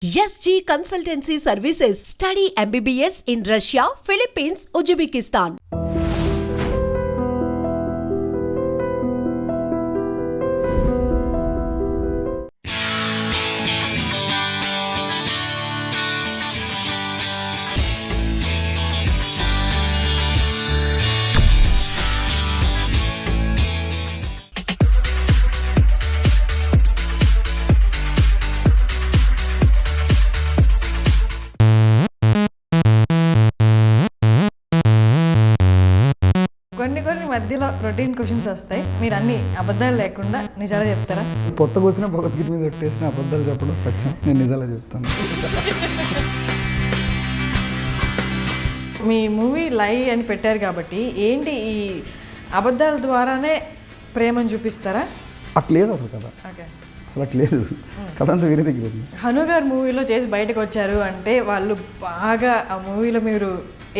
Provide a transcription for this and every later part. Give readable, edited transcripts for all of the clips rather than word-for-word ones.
SG Consultancy Services. Study MBBS in Russia, Philippines, Uzbekistan. కొన్ని మధ్యలో routine questions వస్తాయి. మీరు అన్ని అబద్ధాలు లేకుండా నిజాలు చెప్తారా? పొట్ట కోసిన భగవద్గీత మీద పెట్టేసిన అబద్ధాలు చెప్పడం సత్యం, నేను నిజాలే చెప్తాను. మీ మూవీ లై అని పెట్టారు కాబట్టి ఏంటి ఈ అబద్ధాల ద్వారానే ప్రేమను చూపిస్తారా? అట్లేదు అసలు కదా, ఓకే, అసలు అట్లేదు కథ అంతా వేరే దగ్గర ఉంది. హను గారు మూవీలో చేసి బయటకు వచ్చారు అంటే వాళ్ళు బాగా ఆ మూవీలో మీరు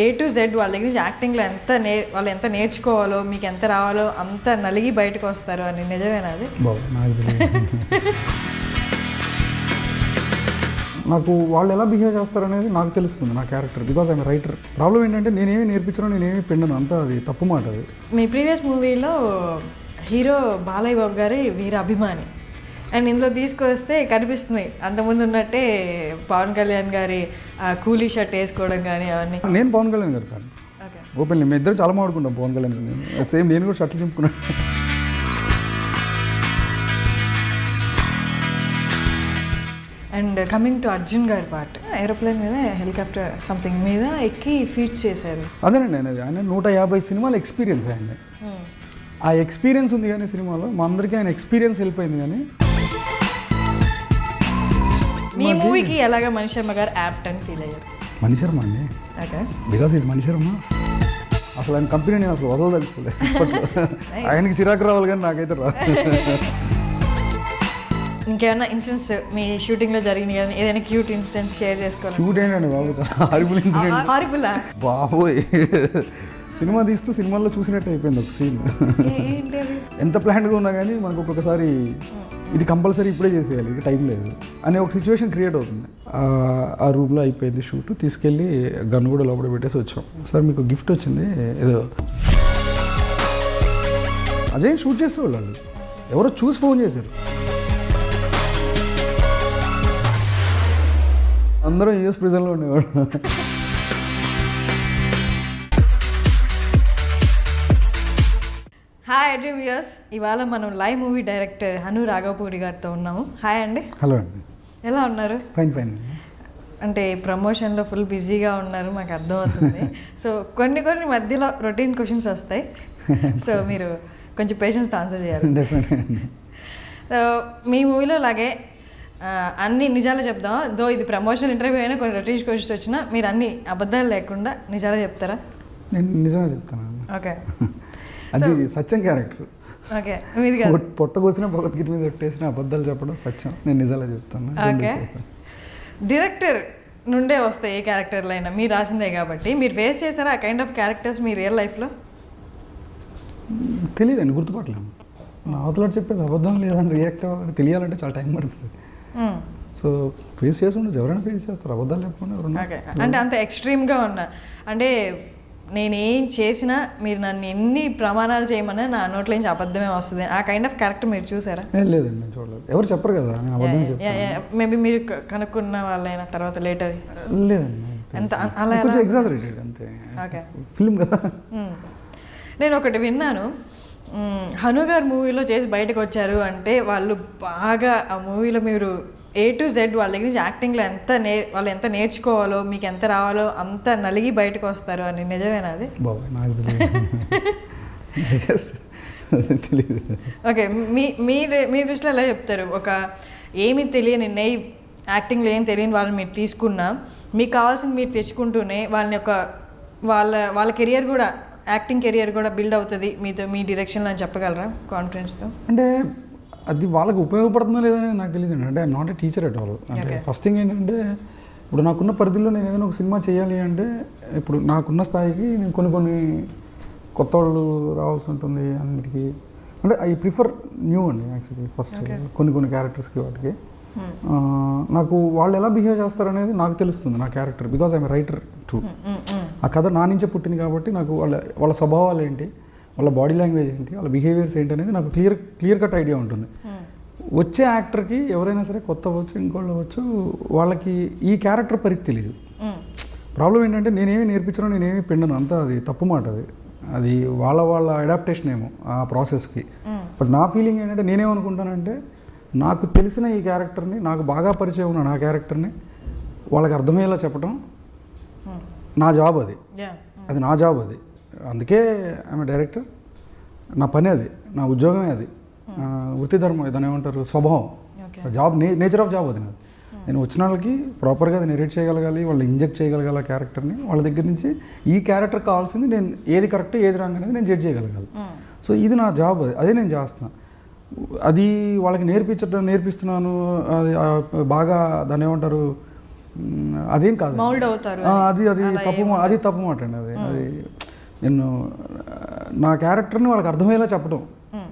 A to Z వాళ్ళ దగ్గర నుంచి యాక్టింగ్లో వాళ్ళు ఎంత నేర్చుకోవాలో, మీకు ఎంత రావాలో అంత నలిగి బయటకు వస్తారు అని నిజమేనా అది? బాబు నాకు తెలియదు. నాకు వాళ్ళు ఎలా బిహేవ్ చేస్తారనేది నాకు తెలుస్తుంది, నా character, because I'm writer. Problem ఏంటంటే నేనేమి నేర్పించను, నేనేమి పిండను, అంతా అది తప్పు మాట. అది మీ ప్రీవియస్ మూవీలో హీరో బాలయ్య బాబు గారి వీర అభిమాని అండ్ ఇందులో తీసుకొస్తే కనిపిస్తుంది అంతకుముందు ఉన్నట్టే పవన్ కళ్యాణ్ గారి కూలీ షర్ట్ వేసుకోవడం కానీ అవన్నీ. నేను పవన్ కళ్యాణ్ గారు సార్, ఓకే, ఓపెన్ మేము ఇద్దరు చాలా మాడుకుంటాం పవన్ కళ్యాణ్ గారు. నేను సేమ్, నేను కూడా షర్ట్లు చింపుకున్నాను. అండ్ కమింగ్ టు అర్జున్ గారి పార్ట్, ఏరోప్లేన్ మీద హెలికాప్టర్ సంథింగ్ మీద ఎక్కి ఫీట్ చేశారు. అదేనండి ఆయన 150 సినిమాల ఎక్స్పీరియన్స్ ఆయన. ఆ ఎక్స్పీరియన్స్ ఉంది కానీ సినిమాలో మా అందరికీ ఆయన ఎక్స్పీరియన్స్ హెల్ప్ అయింది. కానీ మీ మూవీకి ఎలాగా మణి శర్మ గారు యాప్ట్ అని ఫీల్ అయ్యారు? మణి శర్మ అండి, okay, because is Mani Sharma. అసలు ఆయన కంపెనీ నేను అసలు వదలదలుచుకోలేదు. ఆయనకి చిరాకు రావాలి కానీ నాకైతే రాదు. ఇంకేమైనా ఇన్సిడెంట్స్ మీ షూటింగ్లో జరిగినాయి కానీ ఏదైనా క్యూట్ ఇన్సిడెంట్స్ షేర్ చేసుకోవాలి? క్యూట్ ఏంటండి బాబు, హారిబుల్ ఇన్సిడెంట్. హారిబులా బాబోయ్, సినిమా తీస్తూ సినిమాల్లో చూసినట్టు అయిపోయింది ఒక సీన్. ఎంత ప్లాన్గా ఉన్నా కానీ మనకు ఒక్కొక్కసారి ఇది కంపల్సరీ ఇప్పుడే చేసేయాలి, ఇది టైం లేదు అనే ఒక సిచ్యువేషన్ క్రియేట్ అవుతుంది. ఆ రూమ్లో అయిపోయింది షూట్, తీసుకెళ్ళి గన్ కూడా లోపల పెట్టేసి వచ్చాం. సార్ మీకు గిఫ్ట్ వచ్చింది ఏదో. అజయ్ షూట్ చేసేవాళ్ళు, వాళ్ళు ఎవరో చూసి ఫోన్ చేశారు. అందరూ యూఎస్ ప్రిజన్లో ఉండేవాడు. హాయ్ డ్రీమ్ వ్యూయర్స్, ఇవాళ మనం live movie director Hanu Raghavapudi గారితో ఉన్నాము. హాయ్ అండి. హలో అండి. ఎలా ఉన్నారు? Fine fine. అంటే ప్రమోషన్లో ఫుల్ బిజీగా ఉన్నారు మాకు అర్థమవుతుంది. సో కొన్ని మధ్యలో రొటీన్ క్వశ్చన్స్ వస్తాయి, సో మీరు కొంచెం పేషెన్స్తో ఆన్సర్ చేయాలి. డెఫినెట్గా అండి. సో మీ మూవీలో లాగే అన్ని నిజాలు చెప్దాం. దో ఇది ప్రమోషన్ ఇంటర్వ్యూ అయినా కొన్ని రొటీన్ క్వశ్చన్స్ వచ్చినా మీరు అన్ని అబద్ధాలు లేకుండా నిజాలు చెప్తారా? నేను నిజమే చెప్తాను. ఓకే, అది సత్యం క్యారెక్టర్. ఓకే, మీది పొట్ట కోసిన భగవద్గీత మీద పెట్టేసిన అబద్ధాలు చెప్పడం సత్యం, నేను నిజాలే చెప్తాను. ఓకే, డైరెక్టర్ నుండే వస్తాయి ఏ క్యారెక్టర్లు అయినా, మీరు రాసిందే కాబట్టి మీరు ఫేస్ చేశారా ఆ kind of characters me real లైఫ్లో? తెలియదండి, గుర్తుపట్టలేము. నా అవతల చెప్పేది అబద్ధం లేదని రియాక్ట్ అవ్వాలంటే తెలియాలంటే చాలా టైం పడుతుంది. సో ఫేస్ చేసి ఉండదు, ఎవరైనా ఫేస్ చేస్తారు, అబద్ధాలు చెప్పకుండా ఎవరైనా. ఓకే, అంటే అంత ఎక్స్ట్రీమ్గా ఉన్నా అంటే నేనేం చేసినా మీరు నన్ను ఎన్ని ప్రమాణాలు చేయమన్నా నా నోట్లో నుంచి అబద్ధమే వస్తుంది, ఆ కైండ్ ఆఫ్ క్యారెక్టర్ మీరు చూసారా? లేదండి, నేను చూడలేదు. ఎవరు చెప్పరు కదా నేను అబద్ధం చెప్తాను. మేబీ మీరు కనుక్కున్న వాళ్ళైనా తర్వాత లేటర్? లేదండి, ఎంత అలా కొంచెం ఎగ్జాజరేటెడ్ అంతే. ఓకే, ఫిల్మ్ కదా. నేను ఒకటి విన్నాను, హను గారు మూవీలో చేసి బయటకు వచ్చారు అంటే వాళ్ళు బాగా ఆ మూవీలో మీరు A to Z వాళ్ళ దగ్గర నుంచి యాక్టింగ్లో వాళ్ళు ఎంత నేర్చుకోవాలో, మీకు ఎంత రావాలో అంత నలిగి బయటకు వస్తారు అని నిజమేనా అది? బాబు నాకు తెలియదు. ఓకే, మీ దృష్టిలో ఎలా చెప్తారు? ఒక ఏమీ తెలియని యాక్టింగ్లో ఏం తెలియని వాళ్ళని మీరు తీసుకున్నా, మీకు కావాల్సింది మీరు తెచ్చుకుంటూనే వాళ్ళని వాళ్ళ కెరియర్ కూడా, యాక్టింగ్ కెరియర్ కూడా బిల్డ్ అవుతుంది మీ డైరెక్షన్లో అని చెప్పగలరా కాన్ఫిడెన్స్తో? అంటే అది వాళ్ళకి ఉపయోగపడుతుందో లేదని నాకు తెలియదు. అంటే I'm not a teacher at all. అంటే ఫస్ట్ థింగ్ ఏంటంటే ఇప్పుడు నాకున్న పరిధిలో నేను ఏదైనా ఒక సినిమా చేయాలి అంటే ఇప్పుడు నాకున్న స్థాయికి నేను కొన్ని కొత్త వాళ్ళు రావాల్సి ఉంటుంది అన్నిటికీ. అంటే ఐ ప్రిఫర్ న్యూ అండి యాక్చువల్లీ. ఫస్ట్ కొన్ని క్యారెక్టర్స్కి వాటికి నాకు వాళ్ళు ఎలా బిహేవ్ చేస్తారనేది నాకు తెలుస్తుంది నా character, because I'm writer two. ఆ కథ నా నుంచే పుట్టింది కాబట్టి నాకు వాళ్ళ స్వభావాలు ఏంటి, వాళ్ళ బాడీ లాంగ్వేజ్ ఏంటి, వాళ్ళ బిహేవియర్స్ ఏంటి అనేది నాకు క్లియర్ కట్ ఐడియా ఉంటుంది. వచ్చే యాక్టర్కి ఎవరైనా సరే కొత్త అవ్వచ్చు, ఇంకోళ్ళు అవ్వచ్చు, వాళ్ళకి ఈ క్యారెక్టర్ పరిధి తెలియదు. ప్రాబ్లం ఏంటంటే నేనేమి నేర్పించను, నేనేమి పిండను, అంతా అది తప్పు మాట. అది వాళ్ళ అడాప్టేషన్ ఏమో ఆ ప్రాసెస్కి. బట్ నా ఫీలింగ్ ఏంటంటే నేనేమనుకుంటానంటే నాకు తెలిసిన ఈ క్యారెక్టర్ని, నాకు బాగా పరిచయం ఉన్న నా క్యారెక్టర్ని వాళ్ళకి అర్థమయ్యేలా చెప్పడం నా జాబ్. అది నా జాబ్. అది అందుకే ఆమె డైరెక్టర్, నా పని అది, నా ఉద్యోగమే అది, వృత్తి ధర్మం, దాన్ని ఏమంటారు, స్వభావం, జాబ్, నేచర్ ఆఫ్ జాబ్ అది. నేను వచ్చిన వాళ్ళకి ప్రాపర్గా అది నెరేట్ చేయగలగాలి, వాళ్ళు ఇంజెక్ట్ చేయగలగాలి ఆ క్యారెక్టర్ని. వాళ్ళ దగ్గర నుంచి ఈ క్యారెక్టర్ కావాల్సింది నేను ఏది కరెక్ట్ ఏది రాంగ్ అనేది నేను జడ్జ్ చేయగలగాలి. సో ఇది నా జాబ్, అదే నేను చేస్తున్నాను. అది వాళ్ళకి నేర్పిస్తున్నాను, అది బాగా దాన్ని ఏమంటారు, అదేం కాదు, అది తప్పు మాట అండి. అది నేను నా క్యారెక్టర్ని వాళ్ళకి అర్థమయ్యేలా చెప్పడం,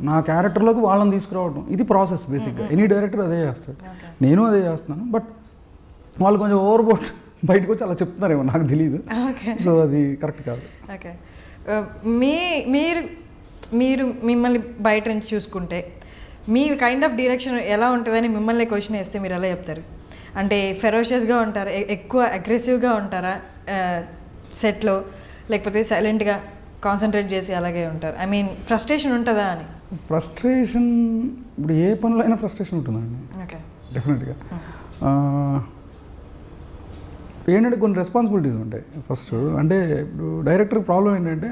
నా క్యారెక్టర్లోకి వాళ్ళని తీసుకురావడం, ఇది ప్రాసెస్ బేసిక్గా. ఎనీ డైరెక్టర్ అదే చేస్తాడు, నేను అదే చేస్తున్నాను. బట్ వాళ్ళు కొంచెం ఓవర్బోట్ బయటకు వచ్చి అలా చెప్తున్నారేమో, నాకు తెలియదు. సో అది కరెక్ట్ కాదు. ఓకే, మీరు మిమ్మల్ని బయట నుంచి చూసుకుంటే మీ కైండ్ ఆఫ్ డైరెక్షన్ ఎలా ఉంటుందని మిమ్మల్ని క్వశ్చన్ వేస్తే మీరు ఎలా చెప్తారు? అంటే ఫెరోషియస్గా ఉంటారా, ఎక్కువ అగ్రెసివ్గా ఉంటారా సెట్లో, లేకపోతే సైలెంట్గా కాన్సన్ట్రేట్ చేసి అలాగే ఉంటారు? ఐ మీన్ ఫ్రస్ట్రేషన్ ఉంటుందా అని. ఫ్రస్ట్రేషన్ ఇప్పుడు ఏ పనిలో అయినా ఫ్రస్ట్రేషన్ ఉంటుందండి. ఓకే, డెఫినెట్గా. ఏంటంటే కొన్ని రెస్పాన్సిబిలిటీస్ ఉంటాయి ఫస్ట్. అంటే ఇప్పుడు డైరెక్టర్ ప్రాబ్లం ఏంటంటే,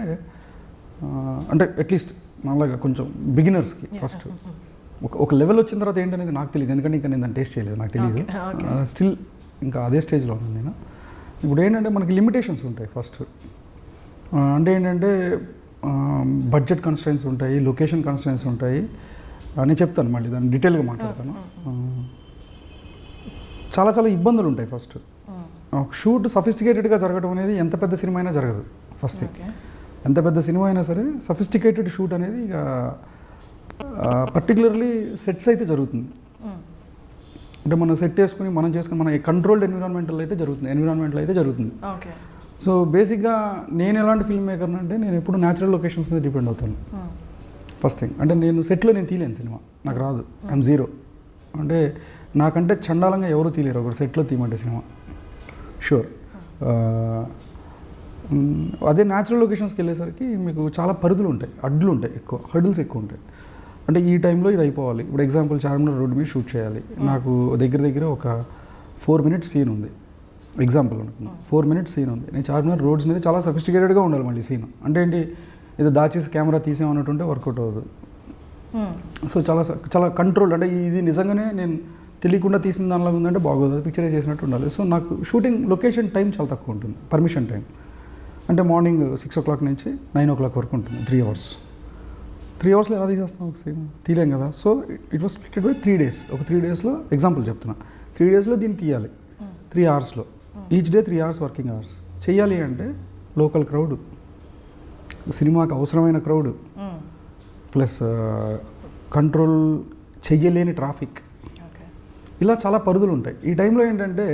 అంటే అట్లీస్ట్ నాలాగా కొంచెం బిగినర్స్కి ఫస్ట్ ఒక లెవెల్ వచ్చిన తర్వాత ఏంటనేది నాకు తెలియదు, ఎందుకంటే ఇంకా నేను దాన్ని టేస్ట్ చేయలేదు, నాకు తెలియదు. స్టిల్ ఇంకా అదే స్టేజ్లో ఉన్నాను నేను. ఇప్పుడు ఏంటంటే మనకి లిమిటేషన్స్ ఉంటాయి ఫస్ట్. అంటే ఏంటంటే బడ్జెట్ కన్స్ట్రెంట్స్ ఉంటాయి, లొకేషన్ కన్స్ట్రెంట్స్ ఉంటాయి. నేను చెప్తాను మళ్ళీ, దాన్ని డీటెయిల్గా మాట్లాడతాను. చాలా చాలా ఇబ్బందులు ఉంటాయి ఫస్ట్. షూట్ సఫిస్టికేటెడ్గా జరగడం అనేది ఎంత పెద్ద సినిమా అయినా జరగదు. ఫస్ట్ థింగ్, ఎంత పెద్ద సినిమా అయినా సరే సఫిస్టికేటెడ్ షూట్ అనేది ఇక పర్టికులర్లీ సెట్స్ అయితే జరుగుతుంది. అంటే మనం సెట్ చేసుకుని మనం చేసుకుని మన కంట్రోల్డ్ ఎన్విరాన్మెంటల్ అయితే జరుగుతుంది. సో బేసిక్గా నేను ఎలాంటి ఫిల్మ్ మేకర్ని అంటే నేను ఎప్పుడు న్యాచురల్ లొకేషన్స్ మీద డిపెండ్ అవుతాను. ఫస్ట్ థింగ్, అంటే నేను సెట్లో నేను తీయలేను సినిమా, నాకు రాదు, ఐఎమ్ జీరో. అంటే నాకంటే చండాలంగా ఎవరు తీయలేరు ఒకరు సెట్లో తీయమంటే సినిమా, షూర్. అదే న్యాచురల్ లొకేషన్స్కి వెళ్ళేసరికి మీకు చాలా పరిధులు ఉంటాయి, అడ్లు ఉంటాయి, హర్డిల్స్ ఎక్కువ ఉంటాయి. అంటే ఈ టైంలో ఇది అయిపోవాలి. ఇప్పుడు ఎగ్జాంపుల్ చార్మినార్ రోడ్ మీద షూట్ చేయాలి, నాకు దగ్గర ఒక 4 minutes సీన్ ఉంది. ఎగ్జాంపుల్ అనుకున్నాను, 4 minutes సీన్ ఉంది. నేను చార్మినార్ రోడ్స్ మీద చాలా సఫిస్టికేటెడ్గా ఉండాలి మళ్ళీ సీన్. అంటే ఏంటి, ఏదో దాచేసి కెమెరా తీసేమన్నట్టుంటే వర్కౌట్ అవ్వదు. సో చాలా కంట్రోల్, అంటే ఇది నిజంగానే నేను తెలియకుండా తీసిన దానిలో ఉందంటే బాగోదు, పిక్చరే చేసినట్టు ఉండాలి. సో నాకు షూటింగ్ లొకేషన్ టైం చాలా తక్కువ ఉంటుంది, పర్మిషన్ టైం. అంటే మార్నింగ్ 6 o'clock నుంచి 9 o'clock వరకు ఉంటుంది, 3 hours. 3 hours ఎలా తీసేస్తాం ఒక సీన్, తీయలేం కదా. So it was splitted by 3 days. ఒక 3 daysలో ఎగ్జాంపుల్ చెప్తున్నా, 3 daysలో దీన్ని తీయాలి 3 hoursలో, each day 3 hours working hours. చెయ్యాలి అంటే లోకల్ క్రౌడ్, సినిమాకి అవసరమైన క్రౌడ్, ప్లస్ కంట్రోల్ చెయ్యలేని ట్రాఫిక్, ఇలా చాలా పరిధులు ఉంటాయి. ఈ టైంలో ఏంటంటే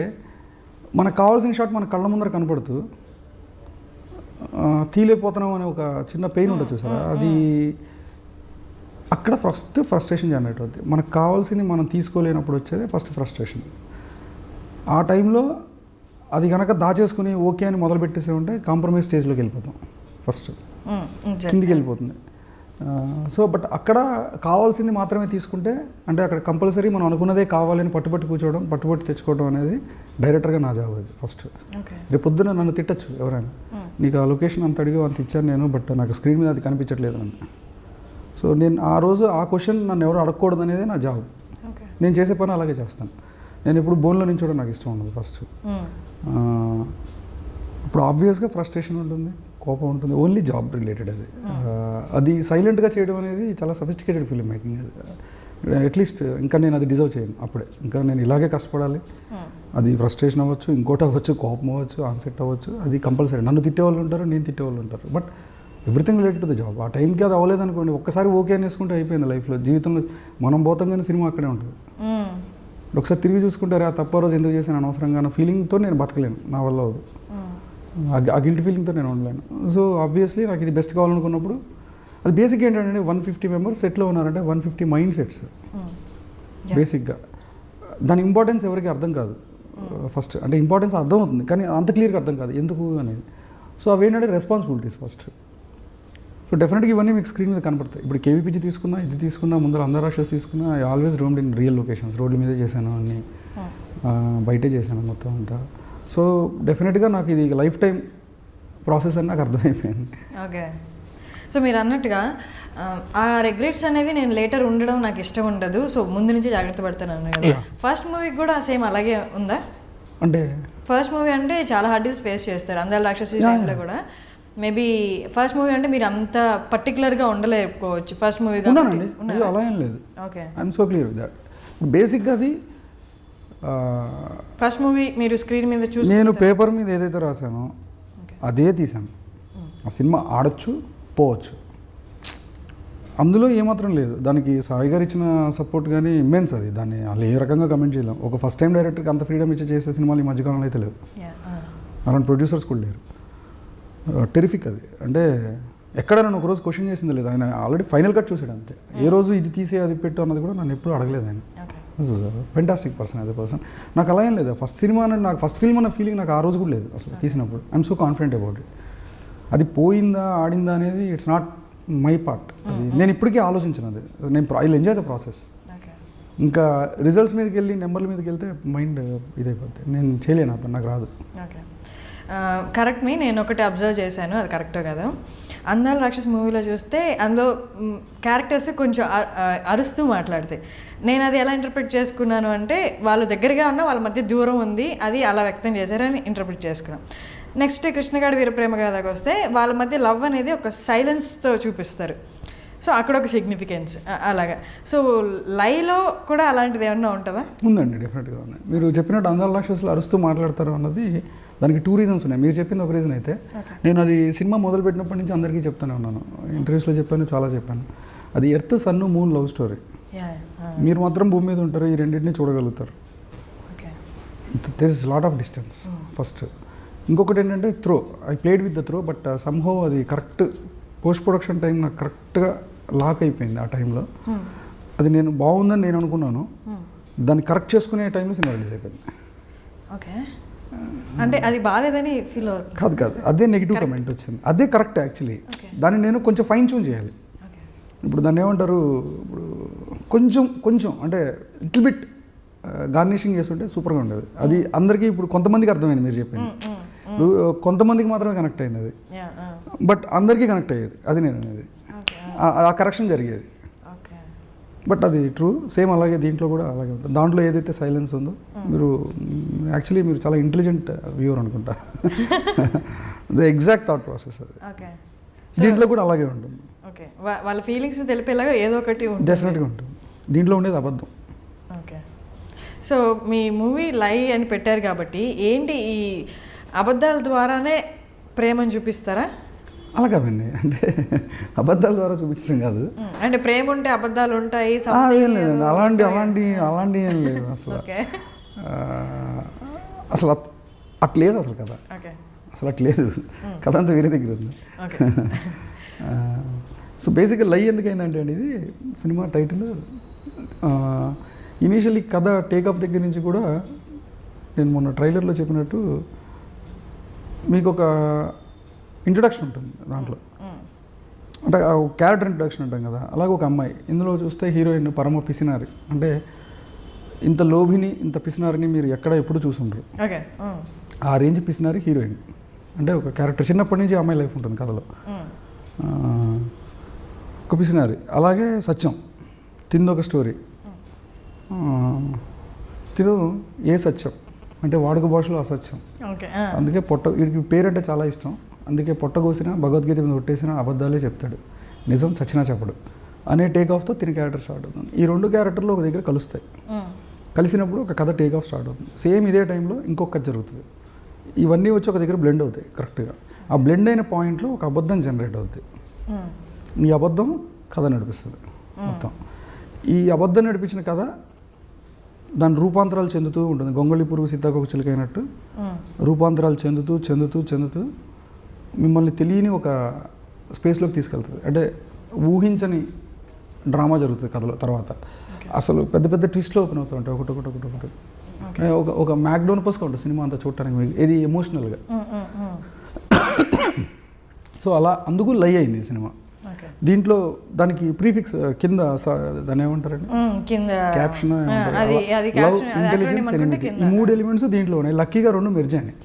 మనకు కావాల్సిన షాట్ మన కళ్ళ ముందర కనపడుతూ తీలేకపోతున్నాం అనే ఒక చిన్న పెయిన్ ఉంటుంది చూసారా, అది అక్కడ ఫ్రస్ట్రేషన్ జనరేట్ అవుతుంది. మనకు కావాల్సింది మనం తీసుకోలేనప్పుడు వచ్చేది ఫస్ట్ ఫ్రస్ట్రేషన్. ఆ టైంలో అది కనుక దాచేసుకుని ఓకే అని మొదలు పెట్టేసి ఉంటే కాంప్రమైజ్ స్టేజ్లోకి వెళ్ళిపోతాం, ఫస్ట్ కిందికి వెళ్ళిపోతుంది. సో బట్ అక్కడ కావాల్సింది మాత్రమే తీసుకుంటే, అంటే అక్కడ కంపల్సరీ మనం అనుకున్నదే కావాలని పట్టుబట్టి తెచ్చుకోవడం అనేది డైరెక్టర్గా నా జాబ్ అది ఫస్ట్. రేపు పొద్దున నన్ను తిట్టచ్చు ఎవరైనా, నీకు ఆ లొకేషన్ అంత అడిగా అంత ఇచ్చాను నేను, బట్ నాకు స్క్రీన్ మీద అది కనిపించట్లేదు అని. సో నేను ఆ రోజు ఆ క్వశ్చన్ నన్ను ఎవరు అడగకూడదు అనేది నా జాబ్. నేను చేసే పని అలాగే చేస్తాను. నేను ఇప్పుడు బోన్లో నించోవడం నాకు ఇష్టం ఉండదు ఫస్ట్. ఇప్పుడు ఆబ్వియస్గా ఫ్రస్ట్రేషన్ ఉంటుంది, కోపం ఉంటుంది, ఓన్లీ జాబ్ రిలేటెడ్. అది సైలెంట్గా చేయడం అనేది చాలా సఫిస్టికేటెడ్ ఫిల్మ్ మేకింగ్. అది అట్లీస్ట్ ఇంకా నేను అది డిజర్వ్ చేయను అప్పుడే. ఇంకా నేను ఇలాగే కష్టపడాలి. అది ఫ్రస్ట్రేషన్ అవ్వచ్చు, ఇంకోటి అవ్వచ్చు, కోపం అవ్వచ్చు, ఆన్సెట్ అవ్వచ్చు, అది కంపల్సరీ. నన్ను తిట్టేవాళ్ళు ఉంటారు, నేను తిట్టేవాళ్ళు ఉంటారు, but everything related to the job. ఆ టైంకి అది అవ్వలేదు అనుకోండి, ఒక్కసారి ఓకే అనేసుకుంటే అయిపోయింది లైఫ్లో. జీవితంలో మనం పోతాం కానీ సినిమా అక్కడే ఉంటుంది. ఒకసారి తిరిగి చూసుకుంటారు ఆ తప్ప రోజు ఎందుకు చేశాను అనవసరంగా అన్న ఫీలింగ్తో నేను బతకలేను, నా వల్ల అవ్వదు. ఆ గిల్ట్ ఫీలింగ్తో నేను ఉండలేను. సో ఆబ్వియస్లీ నాకు ఇది బెస్ట్ కావాలనుకున్నప్పుడు అది బేసిక్ ఏంటంటే 150 మెంబర్స్ సెట్లో ఉన్నారంటే 150 మైండ్ సెట్స్ బేసిక్గా. దాని ఇంపార్టెన్స్ ఎవరికి అర్థం కాదు ఫస్ట్. అంటే ఇంపార్టెన్స్ అర్థం అవుతుంది కానీ అంత క్లియర్గా అర్థం కాదు ఎందుకు అనేది. సో అవి ఏంటంటే రెస్పాన్సిబిలిటీస్ ఫస్ట్. సో డెఫినెట్గా ఇవన్నీ మీకు స్క్రీన్ మీద కనపడతాయి. ఇప్పుడు కేవీపీజీ తీసుకున్నా, ఇది తీసుకున్నా, ముందర అందర్ రాక్షస్ తీసుకున్నా, I always roamed in real locations. రోడ్ల మీదే చేశాను అన్నీ, బయటే చేశాను మొత్తం అంతా. సో డెఫినెట్గా నాకు ఇది లైఫ్ టైం ప్రాసెస్ అని నాకు అర్థమైపోయింది. ఓకే. సో మీరు అన్నట్టుగా ఆ రిగ్రెట్స్ అనేవి నేను లేటర్ ఉండడం నాకు ఇష్టం ఉండదు, సో ముందు నుంచి జాగ్రత్త పడతాను అన్న కదా. ఫస్ట్ మూవీకి కూడా సేమ్ అలాగే ఉందా? అంటే ఫస్ట్ మూవీ అంటే చాలా హార్డీస్ ఫేస్ చేస్తారు అందరు రాక్షసి టైంలో కూడా. మేబీ ఫస్ట్ మూవీ అంటే మీరు అంత పర్టికులర్గా ఉండలేకపోవచ్చు ఫస్ట్ మూవీ. ఉన్నానండి, అలా ఏం లేదు. Okay, I'm so clear with that. బేసిక్గా అది ఫస్ట్ మూవీ మీరు స్క్రీన్ మీద చూసి నేను పేపర్ మీద ఏదైతే రాశానో అదే తీశాను. ఆ సినిమా ఆడొచ్చు, పోవచ్చు, అందులో ఏమాత్రం లేదు. దానికి సాయి గారు ఇచ్చిన సపోర్ట్ కానీ ఇమ్మెన్స్. అది దాన్ని వాళ్ళు ఏ రకంగా కమెంట్ చేయలేం. ఒక ఫస్ట్ టైం డైరెక్టర్కి అంత ఫ్రీడమ్ ఇచ్చి చేసే సినిమాలు ఈ మధ్యకాలంలో అయితే లేవు. అలాంటి ప్రొడ్యూసర్స్ కూడా లేరు. టెరిఫిక్ అది. అంటే ఎక్కడ నన్ను ఒకరోజు క్వశ్చన్ చేసింది లేదు. ఆయన ఆల్రెడీ ఫైనల్ కట్ చూసాడు అంతే. ఏ రోజు ఇది తీసే అది పెట్టు అన్నది కూడా నన్ను ఎప్పుడు అడగలేదు ఆయన. Fantastic person as a person. నాకు అలా ఏం లేదు. ఫస్ట్ సినిమా అని నాకు ఫస్ట్ ఫిల్మ్ అన్న ఫీలింగ్ నాకు ఆ రోజు కూడా లేదు అసలు తీసినప్పుడు. I'm so confident about it. అది పోయిందా ఆడిందా అనేది ఇట్స్ నాట్ మై పార్ట్. అది నేను ఇప్పటికీ ఆలోచించిన. అది నేను I will enjoy the process. ఇంకా రిజల్ట్స్ మీదకి వెళ్ళి నెంబర్ల మీదకి వెళ్తే మైండ్ ఇదైపోద్ది. నేను చేయలేను, అప్పుడు నాకు రాదు. Okay, correct. నేను ఒకటి అబ్జర్వ్ చేశాను, అది కరెక్టో కదా. అందాల రాక్షస్ మూవీలో చూస్తే అందులో క్యారెక్టర్స్ కొంచెం అరుస్తూ మాట్లాడతాయి. నేను అది ఎలా ఇంటర్ప్రిట్ చేసుకున్నాను అంటే వాళ్ళు దగ్గరగా ఉన్న వాళ్ళ మధ్య దూరం ఉంది, అది అలా వ్యక్తం చేశారని ఇంటర్ప్రిట్ చేసుకున్నాను. నెక్స్ట్ కృష్ణగాడి వీరప్రేమ గాథకు వస్తే వాళ్ళ మధ్య లవ్ అనేది ఒక సైలెన్స్తో చూపిస్తారు. సో అక్కడ ఒక సిగ్నిఫికెన్స్ అలాగా. సో లైవ్లో కూడా అలాంటిది ఏమన్నా ఉంటుందా? ఉందండి, డెఫినెట్గా ఉంది. మీరు చెప్పినట్టు అందాల రాక్షసులు అరుస్తూ మాట్లాడతారు అన్నది దానికి 2 రీజన్స్ ఉన్నాయి. మీరు చెప్పింది ఒక రీజన్ అయితే, నేను అది సినిమా మొదలుపెట్టినప్పటి నుంచి అందరికీ చెప్తూనే ఉన్నాను, ఇంటర్వ్యూస్లో చెప్పాను, చాలా చెప్పాను. అది earth sun moon love story. మీరు మాత్రం భూమి మీద ఉంటారు, ఈ రెండింటిని చూడగలుగుతారు. There is lot of distance first. ఇంకొకటి ఏంటంటే throw, I played with the throw, but somehow అది కరెక్ట్ పోస్ట్ ప్రొడక్షన్ టైం నాకు కరెక్ట్గా లాక్ అయిపోయింది ఆ టైంలో. అది నేను బాగుందని నేను అనుకున్నాను, దాన్ని కరెక్ట్ చేసుకునే టైంలో సినిమా రిలీజ్ అయిపోయింది. ఓకే, అంటే అది బాగాలేదని ఫీల్ అవుతుంది? కాదు, అదే నెగిటివ్ కమెంట్ వచ్చింది. అదే కరెక్ట్ యాక్చువల్లీ. దాన్ని నేను కొంచెం ఫైన్ ట్యూన్ చేయాలి. ఇప్పుడు దాన్ని ఏమంటారు, ఇప్పుడు కొంచెం అంటే లిటిల్ బిట్ గార్నిషింగ్ చేస్తుంటే సూపర్గా ఉండేది. అది అందరికీ ఇప్పుడు కొంతమందికి అర్థమైంది మీరు చెప్పింది. కొంతమందికి మాత్రమే కనెక్ట్ అయింది అది, బట్ అందరికీ కనెక్ట్ అయ్యేది. అది నేను అనేది ఆ కరెక్షన్ జరిగేది. బట్ అది ట్రూ, సేమ్ అలాగే దీంట్లో కూడా అలాగే ఉంటుంది. దాంట్లో ఏదైతే సైలెన్స్ ఉందో, మీరు యాక్చువల్లీ మీరు చాలా ఇంటెలిజెంట్ వ్యూవర్ అనుకుంటా. ద ఎగ్జాక్ట్ థాట్ ప్రాసెస్ అది. దీంట్లో కూడా అలాగే ఉంటుంది. ఓకే, వాళ్ళ ఫీలింగ్స్ని తెలిపేలాగా ఏదో ఒకటి డెఫినెట్గా ఉంటుంది. దీంట్లో ఉండేది అబద్ధం. ఓకే, సో మీ మూవీ లై అని పెట్టారు కాబట్టి ఏంటి ఈ అబద్ధాల ద్వారానే ప్రేమను చూపిస్తారా? అలా కాదండి, అంటే అబద్ధాల ద్వారా చూపించడం కాదు. అంటే ప్రేమ ఉంటే అబద్ధాలు ఉంటాయి ఏం లేదండి, అలాంటి ఏం లేదు అసలు. అసలు అట్లేదు అసలు కథ, అసలు అట్లేదు కథ అంతా వేరే దగ్గర ఉంది. సో బేసిక్గా లై ఎందుకైందంటే అండి, ఇది సినిమా టైటిల్ ఇనీషియల్లీ కథ టేక్ ఆఫ్ దగ్గర నుంచి కూడా నేను మొన్న ట్రైలర్లో చెప్పినట్టు మీకు ఒక ఇంట్రొడక్షన్ ఉంటుంది దాంట్లో. అంటే క్యారెక్టర్ ఇంట్రొడక్షన్ అంటాం కదా, అలాగే ఒక అమ్మాయి ఇందులో చూస్తే హీరోయిన్ పరమ పిసినారి. అంటే ఇంత లోభిని ఇంత పిసినారిని మీరు ఎక్కడ ఎప్పుడు చూసుంటారు. ఆ రేంజ్ పిసినారి హీరోయిన్. అంటే ఒక క్యారెక్టర్ చిన్నప్పటి నుంచి అమ్మాయి లైఫ్ ఉంటుంది కథలో, ఒక పిసినారి. అలాగే సత్యం, తిందొక స్టోరీ. తిను ఏ సత్యం అంటే వాడుక భాషలో అసత్యం. అందుకే వీడికి పేరంటే చాలా ఇష్టం. అందుకే పొట్ట కోసినా భగవద్గీత మీద కొట్టేసినా అబద్ధాలే చెప్తాడు, నిజం చచ్చినా చెప్పడు అనే టేక్ ఆఫ్తో తిని క్యారెక్టర్ స్టార్ట్ అవుతుంది. ఈ 2 క్యారెక్టర్లు ఒక దగ్గర కలుస్తాయి. కలిసినప్పుడు ఒక కథ టేక్ ఆఫ్ స్టార్ట్ అవుతుంది. సేమ్ ఇదే టైంలో ఇంకొక కథ జరుగుతుంది. ఇవన్నీ వచ్చి ఒక దగ్గర బ్లెండ్ అవుతాయి కరెక్ట్గా. ఆ బ్లెండ్ అయిన పాయింట్లో ఒక అబద్ధం జనరేట్ అవుతుంది. ఈ అబద్ధం కథ నడిపిస్తుంది మొత్తం. ఈ అబద్ధం నడిపించిన కథ దాని రూపాంతరాలు చెందుతూ ఉంటుంది. గొంగళి పురుగు సీతాకోక చిలుక అయినట్టు రూపాంతరాలు చెందుతూ చెందుతూ చెందుతూ మిమ్మల్ని తెలియని ఒక స్పేస్లోకి తీసుకెళ్తుంది. అంటే ఊహించని డ్రామా జరుగుతుంది కథలో. తర్వాత అసలు పెద్ద పెద్ద ట్విస్ట్లో ఓపెన్ అవుతూ ఉంటాయి ఒకటి. ఒక మ్యాక్డోనపస్గా ఉంటుంది సినిమా అంతా చూడటానికి, ఇది ఎమోషనల్గా. సో అలా అందుకు లై అయింది సినిమా. దీంట్లో దానికి ప్రీఫిక్స్ కింద దాన్ని ఏమంటారండి, క్యాప్షన్, లవ్, ఇంటెలిజెన్స్, సెరెనిటీ, ఈ 3 ఎలిమెంట్స్ దీంట్లో ఉన్నాయి. లక్కీగా 2 మెర్జ్ అయినాయి.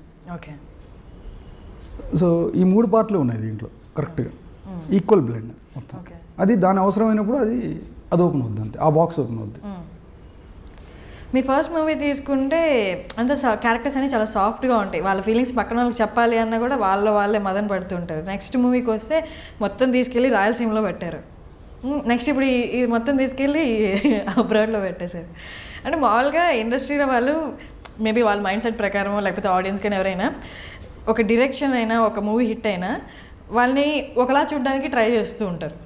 సో ఈ 3 పార్ట్లు ఉన్నాయి దీంట్లో కరెక్ట్గా, ఈక్వల్ బ్లెండ్ మొత్తం. అది దాని అవసరమైనప్పుడు అది ఓపెన్ అవుద్ది, అంతే, ఆ బాక్స్ ఓపెన్ అవుద్ది. మీ ఫస్ట్ మూవీ తీసుకుంటే అంత క్యారెక్టర్స్ అన్ని చాలా సాఫ్ట్గా ఉంటాయి. వాళ్ళ ఫీలింగ్స్ పక్కన వాళ్ళకి చెప్పాలి అన్నా కూడా వాళ్ళే మదన పడుతుంటారు. నెక్స్ట్ మూవీకి వస్తే మొత్తం తీసుకెళ్ళి రాయలసీమలో పెట్టారు. నెక్స్ట్ ఇప్పుడు ఇది మొత్తం తీసుకెళ్ళి అబ్రాడ్లో పెట్టేశారు. అంటే మామూలుగా ఇండస్ట్రీలో వాళ్ళు మేబీ వాళ్ళ మైండ్ సెట్ ప్రకారం, లేకపోతే ఆడియన్స్ కానీ ఎవరైనా ఒక డైరెక్షన్ అయినా ఒక మూవీ హిట్ అయినా వాళ్ళని ఒకలా చూడడానికి ట్రై చేస్తూ ఉంటారు.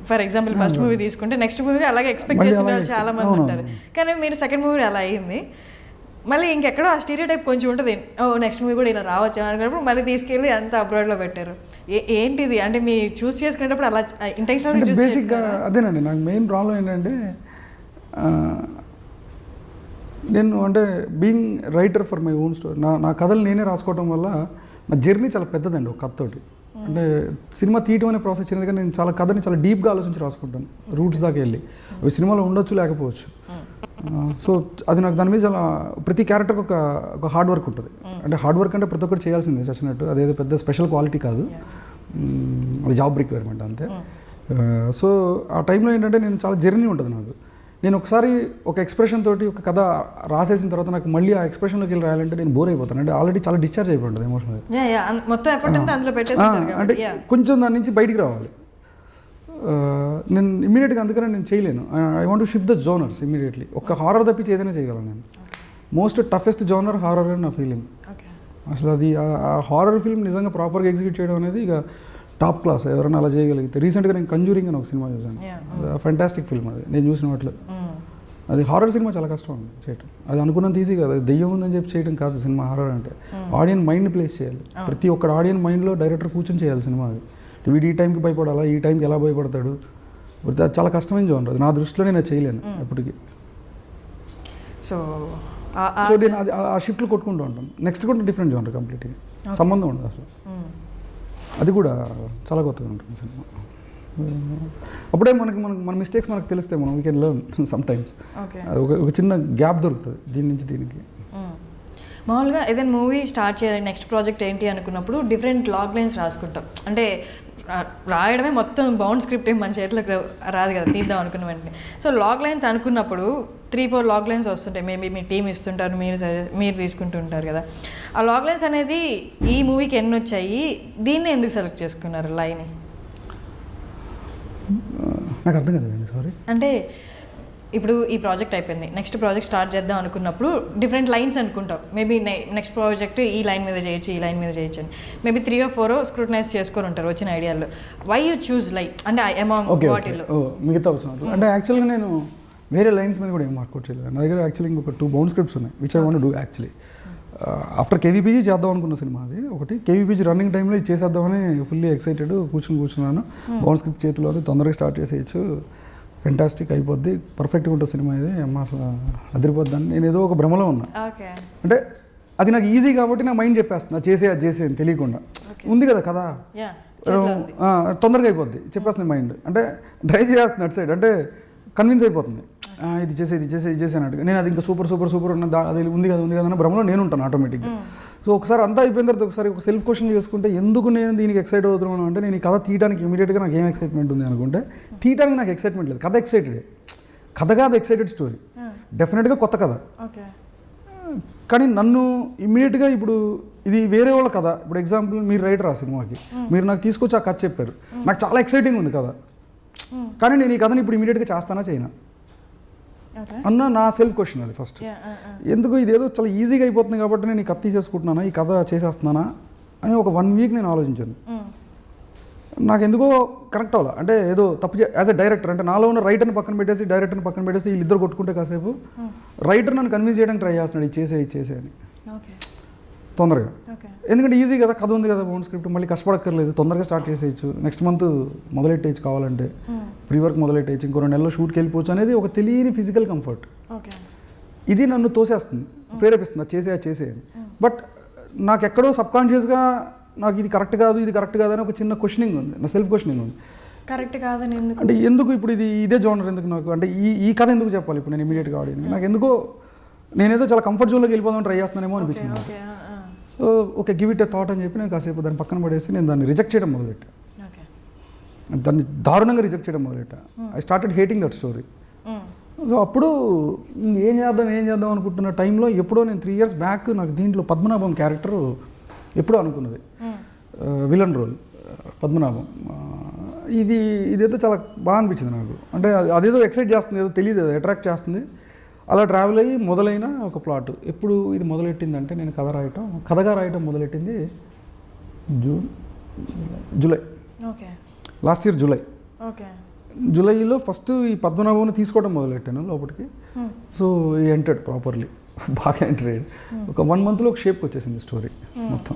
ఫర్ ఎగ్జాంపుల్ ఫస్ట్ మూవీ తీసుకుంటే నెక్స్ట్ మూవీ అలాగే ఎక్స్పెక్ట్ చేసిన వాళ్ళు చాలా మంది ఉంటారు. కానీ మీరు సెకండ్ మూవీ అలా అయ్యింది, మళ్ళీ ఇంకెక్కడో ఆ స్టీరియో టైప్ కొంచెం ఉంటుంది. నెక్స్ట్ మూవీ కూడా ఇలా రావచ్చు అనుకున్నప్పుడు మళ్ళీ తీసుకెళ్ళి అంతా అబ్రాడ్లో పెట్టారు. ఏంటిది అంటే మీరు చూస్ చేసుకునేటప్పుడు అలా ఇంటెన్షనల్గా చూస్ బేసిక్గా అదేనండి. నాకు మెయిన్ ప్రాబ్లం ఏంటంటే నేను అంటే being writer for my own story, నా కథలు నేనే రాసుకోవడం వల్ల నా జర్నీ చాలా పెద్దదండి ఒక కథతోటి. అంటే సినిమా తీయటం అనే ప్రాసెస్ చిన్నది, కానీ నేను చాలా కథని చాలా డీప్గా ఆలోచించి రాసుకుంటాను, రూట్స్ దాకా వెళ్ళి. అవి సినిమాలో ఉండొచ్చు, లేకపోవచ్చు. సో అది నాకు దాని మీద చాలా, ప్రతి క్యారెక్టర్కి ఒక హార్డ్ వర్క్ ఉంటుంది. అంటే హార్డ్ వర్క్ అంటే ప్రతి ఒక్కటి చేయాల్సిందే చచ్చినట్టు, అదేదో పెద్ద స్పెషల్ క్వాలిటీ కాదు, అది జాబ్ రిక్వైర్మెంట్ అంతే. సో ఆ టైంలో ఏంటంటే నేను చాలా జర్నీ ఉంటుంది నాకు. నేను ఒకసారి ఒక ఎక్స్ప్రెషన్ తోటి ఒక కథ రాసేసిన తర్వాత నాకు మళ్ళీ ఆ ఎక్స్ప్రెషన్లోకి వెళ్ళి రాయాలంటే నేను బోర్ అయిపోతాను. అంటే ఆల్రెడీ చాలా డిశ్చార్జ్ అయిపోయి ఉంటుంది ఎమోషనల్గా. అంటే కొంచెం దాని నుంచి బయటికి రావాలి. నేను ఇమీడియట్గా అందుకనే నేను చేయలేను. I want to shift the genres immediately. ఒక హారర్ తప్పించి ఏదైనా చేయగలను నేను. మోస్ట్ టఫెస్ట్ జోనర్ హారర్ అని నా ఫీలింగ్. అసలు అది ఆ హారర్ ఫిల్మ్ నిజంగా ప్రాపర్గా ఎగ్జిక్యూట్ చేయడం అనేది ఇక టాప్ క్లాస్. ఎవరైనా అలా చేయగలిగితే. రీసెంట్గా నేను కంజూరింగ్ అని ఒక సినిమా చూసాను, ఫెంటాస్టిక్ ఫిల్మ్ అది. నేను చూసిన వాటిలో అది హారర్ సినిమా చాలా కష్టం అండి చేయటం. అది అనుకున్నంత ఈజీ కాదు. దెయ్యం ఉందని చెప్పి చేయడం కాదు సినిమా హారర్ అంటే. ఆడియన్ మైండ్ని ప్లేస్ చేయాలి. ప్రతి ఒక్కడు ఆడియన్ మైండ్లో డైరెక్టర్ కూర్చొని చేయాలి సినిమా. అది వీడు ఈ టైంకి భయపడాలా, ఈ టైంకి ఎలా భయపడతాడు, అది చాలా కష్టమైన జోనర్. అది నా దృష్టిలో నేను చేయలేను ఎప్పటికీ. సో నేను అది ఆ షిఫ్ట్లు కొట్టుకుంటూ ఉంటాను. నెక్స్ట్ కూడా డిఫరెంట్ జోనర్, కంప్లీట్గా సంబంధం ఉండదు అసలు. అది కూడా చాలా కొత్తగా ఉంటుంది సినిమా. అప్పుడే మన మిస్టేక్స్ మనకు తెలిస్తే మనం we can learn some times. ఒక చిన్న గ్యాప్ దొరుకుతుంది దీని నుంచి దీనికి. మామూలుగా ఏదైనా మూవీ స్టార్ట్ చేయాలి, నెక్స్ట్ ప్రాజెక్ట్ ఏంటి అనుకున్నప్పుడు డిఫరెంట్ లాగ్ లైన్స్ రాసుకుంటాం. అంటే రాయడమే మొత్తం బౌండ్ స్క్రిప్ట్ ఏం మన చేతిలోకి రాదు కదా తీద్దాం అనుకున్న వెంటనే. సో లాగ్ లైన్స్ అనుకున్నప్పుడు 3-4 లాగ్ లైన్స్ వస్తుంటాయి. మేబీ మీ టీం ఇస్తుంటారు, మీరు తీసుకుంటుంటారు కదా. ఆ లాగ్ లైన్స్ అనేది ఈ మూవీకి ఎన్ని వచ్చాయి, దీన్ని ఎందుకు సెలెక్ట్ చేసుకున్నారు లైన్? నాకు అర్థం కదండి, సారీ. అంటే ఇప్పుడు ఈ ప్రాజెక్ట్ అయిపోయింది, నెక్స్ట్ ప్రాజెక్ట్ స్టార్ట్ చేద్దాం అనుకున్నప్పుడు డిఫరెంట్ లైన్స్ అనుకుంటాం. మేబీ నెక్స్ట్ ప్రాజెక్ట్ ఈ లైన్ మీద చేయొచ్చు, ఈ లైన్ మీద చేయొచ్చు అని. మేబీ 3 or 4 స్క్రూటనైజ్ చేసుకొని ఉంటారు వచ్చిన ఐడియాలో. వై యూ చూస్ లైక్ అంటే అమాంగ్ వాటిల్లో మిగతా వచ్చినట్టు? అంటే యాక్చువల్గా నేను వేరే లైన్స్ మీద కూడా ఏం వర్కౌట్ చేయలేదు. నా దగ్గర యాక్చువల్లీ ఇంకొక 2 బౌండ్ స్క్రిప్ట్స్ ఉన్నాయి which I want to do actually. After KVPG చేద్దాం అనుకున్న సినిమా అది ఒకటి. కేవీపీజీ రన్నింగ్ టైంలో ఇది చేసేద్దామని ఫుల్లీ ఎక్సైటెడ్ కూర్చున్నాను. బౌండ్ స్క్రిప్ట్ చేతిలో తొందరగా స్టార్ట్ చేసేయచ్చు, ఫెంటాస్టిక్ అయిపోద్ది, పర్ఫెక్ట్గా ఉంటుంది సినిమా, ఇది అమ్మ అసలు అదిరిపోద్దని నేను ఏదో ఒక భ్రమలో ఉన్నా. అంటే అది నాకు ఈజీ కాబట్టి నా మైండ్ చెప్పేస్తుంది అది చేసే అని తెలియకుండా ఉంది కదా కదా, తొందరగా అయిపోద్ది చెప్పేస్తుంది మైండ్. అంటే డ్రైవ్ చేస్తుంది అటు సైడ్, అంటే కన్విన్స్ అయిపోతుంది ఇది చేసే అన్నట్టుగా. నేను అది ఇంకా సూపర్ ఉన్న అది ఉంది కదా అన్న భ్రమలో నేను ఉంటాను ఆటోమేటిక్గా. సో ఒకసారి అంతా అయిపోయిన తర్వాత ఒకసారి ఒక సెల్ఫ్ క్వశ్చన్ చేసుకుంటే ఎందుకు నేను దీనికి ఎక్సైట్ అవుతున్నాను అంటే, నేను ఈ కథ తీయడానికి ఇమీడియట్గా నాకు ఏం ఎక్సైట్మెంట్ ఉంది అనుకుంటే, తీయడానికి నాకు ఎక్సైట్మెంట్ లేదు, కథ ఎక్సైటెడే. కథ కాదు ఎక్సైటెడ్ స్టోరీ, డెఫినెట్గా కొత్త కథ. కానీ నన్ను ఇమ్మీడియట్గా ఇప్పుడు ఇది వేరే వాళ్ళ కథ. ఇప్పుడు ఎగ్జాంపుల్ మీరు రైటర్ ఆ సినిమాకి, మీరు నాకు తీసుకొచ్చి ఆ కథ చెప్పారు, నాకు చాలా ఎక్సైటింగ్ ఉంది కథ, కానీ నేను ఈ కథని ఇప్పుడు ఇమీడియట్గా చేస్తానా చేయనా అన్న నా సెల్ఫ్ క్వశ్చన్ అది ఫస్ట్. ఎందుకు ఇదేదో చాలా ఈజీగా అయిపోతుంది కాబట్టి నేను ఈ కథ తీసేసుకుంటున్నానా, ఈ కథ చేసేస్తున్నానా అని ఒక 1 week నేను ఆలోచించాను. నాకు ఎందుకో కనెక్ట్ అవ్వాలి. అంటే ఏదో తప్పు యాజ్ అ డైరెక్టర్, అంటే నాలో ఉన్న రైటర్ని పక్కన పెట్టేసి డైరెక్టర్ని పక్కన పెట్టేసి వీళ్ళిద్దరు కొట్టుకుంటే కాసేపు రైటర్ నన్ను కన్విన్స్ చేయడానికి ట్రై చేస్తున్నాడు, ఇది చేసే అని తొందరగా. ఎందుకంటే ఈజీ కదా, కథ ఉంది కదా, బౌండ్ స్క్రిప్ట్, మళ్ళీ కష్టపడక్కర్లేదు, తొందరగా స్టార్ట్ చేసేయచ్చు, నెక్స్ట్ మంత్ మొదలెట్టేయచ్చు, కావాలంటే ప్రీ వర్క్ మొదలెట్టేయచ్చు, ఇంకో 2 నెలల్లో షూట్కి వెళ్ళిపోవచ్చు అనేది ఒక తెలియని ఫిజికల్ కంఫర్ట్. ఇది నన్ను తోసేస్తుంది, ప్రేరేపిస్తుంది, అది చేసే అని. బట్ నాకు ఎక్కడో సబ్కాన్షియస్గా నాకు ఇది కరెక్ట్ కాదు అని ఒక చిన్న క్వశ్చనింగ్ ఉంది, నా సెల్ఫ్ క్వశ్చనింగ్ ఉంది. కరెక్ట్ కాదని అంటే ఎందుకు ఇప్పుడు ఇదే జోనర్ ఎందుకు నాకు, అంటే ఈ కథ ఎందుకు చెప్పాలి ఇప్పుడు నేను ఇమీడియట్గా ఆడియన్స్? నాకు ఎందుకో నేనేదో చాలా కంఫర్ట్ జోన్లోకి వెళ్ళిపోదాం ట్రై చేస్తున్నానేమో అనిపించింది నాకు. So okay, give it a thought అని చెప్పి నేను కాసేపు దాన్ని పక్కన పడేసి నేను దాన్ని రిజెక్ట్ చేయడం మొదలెట్టా. దాన్ని దారుణంగా రిజెక్ట్ చేయడం మొదలెట్టా. I started hating that story. So అప్పుడు ఏం చేద్దాం అనుకుంటున్న టైంలో ఎప్పుడో నేను 3 years బ్యాక్ నాకు దీంట్లో పద్మనాభం క్యారెక్టర్ ఎప్పుడో అనుకున్నది, విలన్ రోల్ పద్మనాభం. ఇదేదో చాలా బాగా అనిపించింది నాకు. అంటే అదేదో ఎక్సైట్ చేస్తుంది, ఏదో తెలియదు, అట్రాక్ట్ చేస్తుంది. అలా ట్రావెల్ అయ్యి మొదలైన ఒక ప్లాట్. ఎప్పుడు ఇది మొదలెట్టిందంటే నేను కథగా రాయటం మొదలెట్టింది జూలై లాస్ట్ ఇయర్ జూలైలో ఫస్ట్ ఈ పద్మనాభంని తీసుకోవడం మొదలెట్టాను లోపలికి. సో ఈ ఎంటర్డ్ ప్రాపర్లీ, బాగా ఎంటర్ అయ్యాడు. ఒక 1 monthలో ఒక షేప్కి వచ్చేసింది స్టోరీ మొత్తం.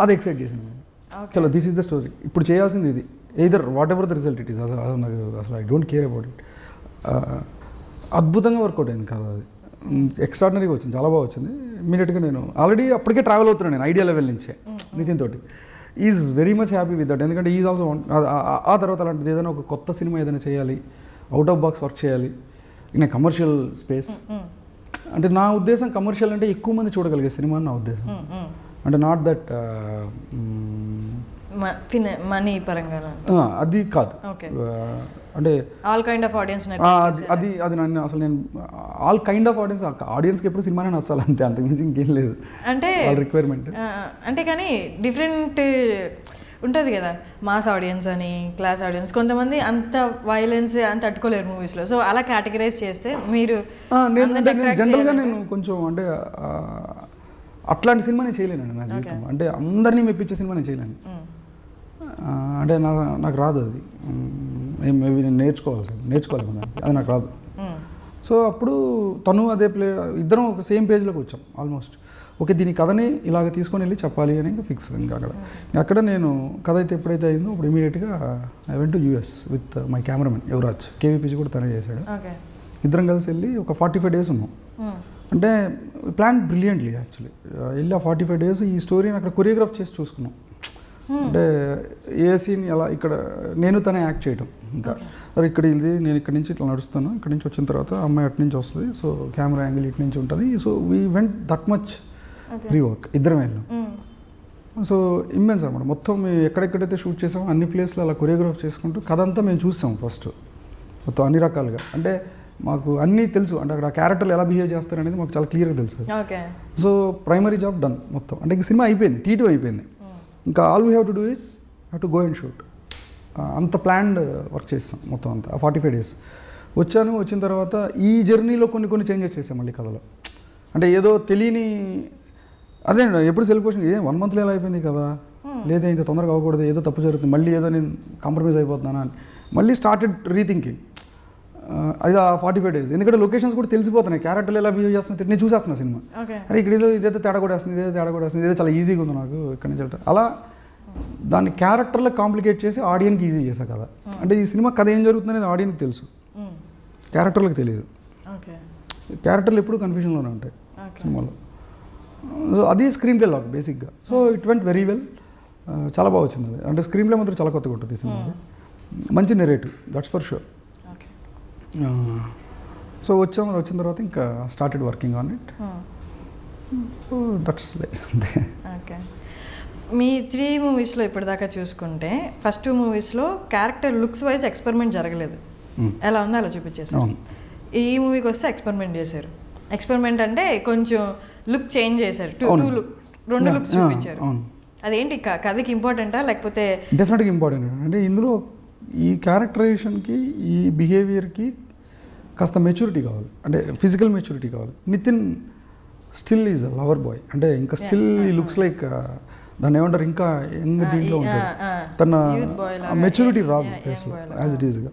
అది ఎక్సైట్ చేసింది చలో, దిస్ ఈజ్ ద స్టోరీ, ఇప్పుడు చేయాల్సింది ఇది, either whatever the result it is. అసలు I don't care about it. అద్భుతంగా వర్కౌట్ అయింది కదా, అది ఎక్స్ట్రాడినరీగా వచ్చింది, చాలా బాగా వచ్చింది. ఇమీడియట్గా నేను ఆల్రెడీ అప్పటికే ట్రావెల్ అవుతున్నాను నేను ఐడియా లెవెల్ నుంచే నితిన్ తోటి. Is very much happy with that. ఎందుకంటే ఈజ్ ఆల్సో ఆ తర్వాత అలాంటిది ఏదైనా ఒక కొత్త సినిమా ఏదైనా చేయాలి, అవుట్ ఆఫ్ బాక్స్ వర్క్ చేయాలి ఇన్ ఏ కమర్షియల్ స్పేస్. అంటే నా ఉద్దేశం కమర్షియల్ అంటే ఎక్కువ మంది చూడగలిగే సినిమా అని నా ఉద్దేశం. అంటే నాట్ దట్ మనీ పరంగా అది కాదు. అంటే ఆల్ కైండ్ ఆఫ్ ఆడియన్స్ అది నన్ను అసలు నేను ఆల్ కైండ్ ఆఫ్ ఆడియన్స్కి ఎప్పుడు సినిమానే నచ్చాలి అంతే, అంతకుమించి ఇంకేం లేదు. అంటే రిక్వైర్మెంట్ అంటే కానీ డిఫరెంట్ ఉంటుంది కదా, మాస్ ఆడియన్స్ అని క్లాస్ ఆడియన్స్. కొంతమంది అంత వైలెన్స్ అంత తట్టుకోలేరు మూవీస్లో. సో అలా కేటగరైజ్ చేస్తే మీరు జనరల్గా నేను కొంచెం అంటే అట్లాంటి సినిమా నేను చేయలేనండి నా జీవితంలో. అంటే అందరినీ మెప్పించే సినిమా నేను చేయలేను. అంటే నాకు రాదు అది. మేబీ నేను నేర్చుకోవాలి అది నాకు రాదు. సో అప్పుడు తను అదే ఇద్దరం ఒక సేమ్ పేజ్లోకి వచ్చాం ఆల్మోస్ట్. ఓకే, దీని కథని ఇలాగ తీసుకొని వెళ్ళి చెప్పాలి అని ఇంకా ఫిక్స్. ఇంకా అక్కడ నేను కథ అయితే ఎప్పుడైతే అయిందో అప్పుడు ఇమీడియట్గా I went to US with my cameraman Yuvraj. KVPG కూడా తనే చేశాడు. ఇద్దరం కలిసి వెళ్ళి ఒక 45 days ఉన్నాం. అంటే ప్లాన్ బ్రిలియంట్లీ యాక్చువల్లీ. వెళ్ళి ఆ 45 days ఈ స్టోరీని అక్కడ కొరియోగ్రాఫ్ చేసి చూసుకున్నాం. అంటే ఏ సీన్ ఎలా ఇక్కడ నేను తనే యాక్ట్ చేయటం. ఇంకా ఇక్కడ ఇది నేను ఇక్కడి నుంచి ఇట్లా నడుస్తాను, ఇక్కడి నుంచి వచ్చిన తర్వాత అమ్మాయి అటు నుంచి వస్తుంది, సో కెమెరా యాంగిల్ ఇటు నుంచి ఉంటుంది. So we went that much pre work, ఇద్దరం వెళ్ళాం. సో ఇమ్మెన్స్ అనమాట. మొత్తం ఎక్కడెక్కడైతే షూట్ చేసామో అన్ని ప్లేస్లో అలా కొరియోగ్రాఫ్ చేసుకుంటూ కథ అంతా మేము చూసాం ఫస్ట్ మొత్తం అన్ని రకాలుగా. అంటే మాకు అన్నీ తెలుసు, అంటే అక్కడ క్యారెక్టర్లు ఎలా బిహేవ్ చేస్తారు అనేది మాకు చాలా క్లియర్గా తెలుసు. సో ప్రైమరీ జాబ్ డన్ మొత్తం. అంటే ఇంక సినిమా అయిపోయింది, తీటు అయిపోయింది. ఇంకా all we have to do is have to go and shoot. అంత ప్లాన్డ్ వర్క్ చేస్తాం మొత్తం అంతా 45 days. వచ్చిన తర్వాత ఈ జర్నీలో కొన్ని చేంజెస్ చేసాం మళ్ళీ కథలో. అంటే ఏదో తెలియని అదే ఎప్పుడు సెల్ఫ్ క్వశ్చన్, 1 monthలో ఎలా అయిపోయింది కదా, లేదా ఇంత తొందరగా అవ్వకూడదు, ఏదో తప్పు జరుగుతుంది, మళ్ళీ ఏదో నేను కాంప్రమైజ్ అయిపోతున్నానా అని మళ్ళీ స్టార్టెడ్ రీథింకింగ్. అది 45 days. ఎందుకంటే లొకేషన్స్ కూడా తెలిసిపోతున్నాయి, క్యారెక్టర్లు ఎలా బిహేవ్ చేస్తున్నా నేను చూసేస్తున్నా సినిమా. అరే ఇక్కడ ఇదేదో తేడా కూడా వస్తుంది, ఇదేదో చాలా ఈజీగా ఉంది నాకు ఇక్కడి నుంచి వెళ్తా. అలా దాన్ని క్యారెక్టర్లో కాంప్లికేట్ చేసి ఆడియన్కి ఈజీ చేశా కదా. అంటే ఈ సినిమా కథ ఏం జరుగుతుంది అనేది ఆడియన్కి తెలుసు, క్యారెక్టర్లకు తెలియదు. క్యారెక్టర్లు ఎప్పుడు కన్ఫ్యూజన్లోనే ఉంటాయి సినిమాలో. సో అది స్క్రీన్ ప్లే లాక్ బేసిక్గా. So it went very well, చాలా బాగా వచ్చింది అది. అంటే స్క్రీన్ ప్లే మాత్రం చాలా కొత్తగా ఉంటుంది సినిమా, మంచి narrative, that's for sure. So వచ్చిన తర్వాత ఇంకా started working on it. That's okay. మీ 3 moviesలో ఇప్పటిదాకా చూసుకుంటే ఫస్ట్ 2 moviesలో క్యారెక్టర్ లుక్స్ వైజ్ ఎక్స్పెరిమెంట్ జరగలేదు, ఎలా ఉందో అలా చూపించేసారు. ఈ మూవీకి వస్తే ఎక్స్పెరిమెంట్ చేశారు. ఎక్స్పెరిమెంట్ అంటే కొంచెం లుక్ చేంజ్ చేశారు, 2 looks చూపించారు. అదేంటి కథకి ఇంపార్టెంటా లేకపోతే? డెఫినెట్గా ఇంపార్టెంట్. అంటే ఇందులో ఈ క్యారెక్టరైజేషన్కి ఈ బిహేవియర్కి కాస్త మెచ్యూరిటీ కావాలి, అంటే ఫిజికల్ మెచ్యూరిటీ కావాలి. Nitin still is a lover boy, అంటే ఇంకా స్టిల్ ఈ లుక్స్ లైక్ దాన్ని ఏమంటారు ఇంకా యంగ్ దీంట్లో ఉంటాడు, తన మెచ్యూరిటీ రాదు ఫేస్లో యాజ్ ఇట్ ఈస్గా.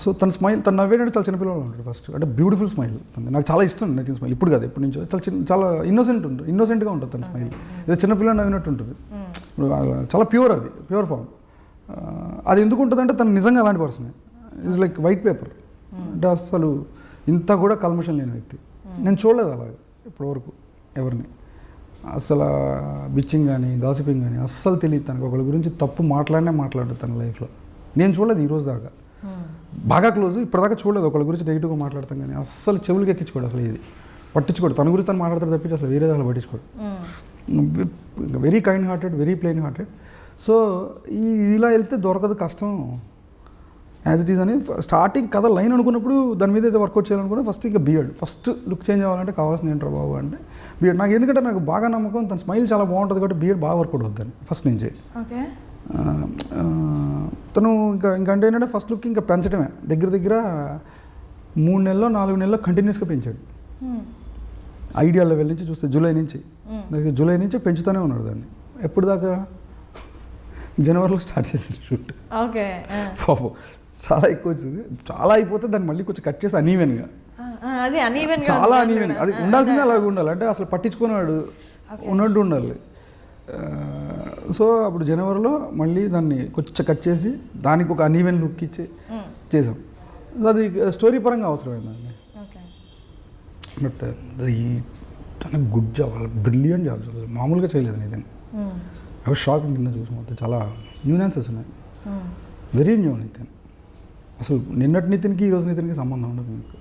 సో తన స్మైల్, తను నవ్వేటంటే చాలా చిన్నపిల్లలు ఉంటాడు ఫస్ట్, అంటే బ్యూటిఫుల్ స్మైల్. నాకు చాలా ఇష్టం నితిన్ స్మైల్, ఇప్పుడు కాదు ఎప్పటి నుంచో. చాలా ఇన్నోసెంట్గా ఉంటుంది తన స్మైల్, ఏదో చిన్నపిల్లలు నవ్వినట్టు ఉంటుంది. చాలా ప్యూర్, అది ప్యూర్ ఫామ్. అది ఎందుకు ఉంటుందంటే తను నిజంగా అలాంటి person, is like white paper. అంటే అసలు ఇంత కూడా కల్మషం లేని వ్యక్తి. నేను చూడలేదు అలాగా ఇప్పటివరకు ఎవరిని. అసలు బిచ్చింగ్ కానీ గాసిపింగ్ కానీ అస్సలు తెలియదు తనకు. ఒకరి గురించి తప్పు మాట్లాడు తన లైఫ్లో నేను చూడలేదు ఈ రోజు దాకా. బాగా క్లోజ్, ఇప్పటిదాకా చూడలేదు ఒకరి గురించి నెగిటివ్గా మాట్లాడతాం కానీ అస్సలు చెవులకి ఎక్కించుకోడు అసలు. ఇది పట్టించుకోడు, తన గురించి తను మాట్లాడతాడు తప్పించి అసలు వేరే దాకా పట్టించుకోడు. Very kind hearted, very plain hearted. So ఇలా వెళ్తే దొరకదు, కష్టం యాజ్ ఇట్ ఈస్ అని స్టార్టింగ్ కథ లైన్ అనుకున్నప్పుడు దాని మీద అయితే వర్కౌట్ చేయాలనుకున్నా ఫస్ట్ ఇంకా బియర్డ్. ఫస్ట్ లుక్ చేంజ్ అవ్వాలంటే కావాల్సింది ఏంట్రా బాబు అంటే బియర్డ్. నాకు ఎందుకంటే నాకు బాగా నమ్మకం తన స్మైల్ చాలా బాగుంటుంది కాబట్టి బియర్డ్ బాగా వర్కౌట్ అవుతుంది ఫస్ట్ నుంచి. తను ఇంకంటే ఏంటంటే ఫస్ట్ లుక్ ఇంకా పెంచడమే, దగ్గర 3 నెలల్లో 4 నెలల్లో కంటిన్యూస్గా పెంచాడు. ఐడియల్ లెవెల్ నుంచి చూస్తే జూలై నుంచి పెంచుతూనే ఉన్నాడు దాన్ని. ఎప్పుడు దాకా జనవరిలో స్టార్ట్ చేసింది షూట్. పాపం చాలా ఎక్కువ వచ్చింది, చాలా అయిపోతే దాన్ని మళ్ళీ కొంచెం కట్ చేసి అనీవెన్గా, చాలా అనీవెన్. అది ఉండాల్సిందే, అలాగే ఉండాలి. అంటే అసలు పట్టించుకున్నాడు ఉన్నట్టు ఉండాలి. సో అప్పుడు జనవరిలో మళ్ళీ దాన్ని కొంచెం కట్ చేసి దానికి ఒక అనీవెన్ లుక్ ఇచ్చి చేసాం. సో అది స్టోరీ పరంగా అవసరమైందండి. బట్ అది చాలా గుడ్ జాబ్, బ్రిలియంట్ జాబ్, మామూలుగా చేయలేదు నితిన్. అవి షాక్ నిన్న చూసి మొత్తం చాలా న్యూనాన్సెస్ ఉన్నాయి, వెరీ న్యూ నితిన్. అసలు నిన్నటి నితిన్కి ఈరోజు నితిన్కి సంబంధం ఉండదు మీకు,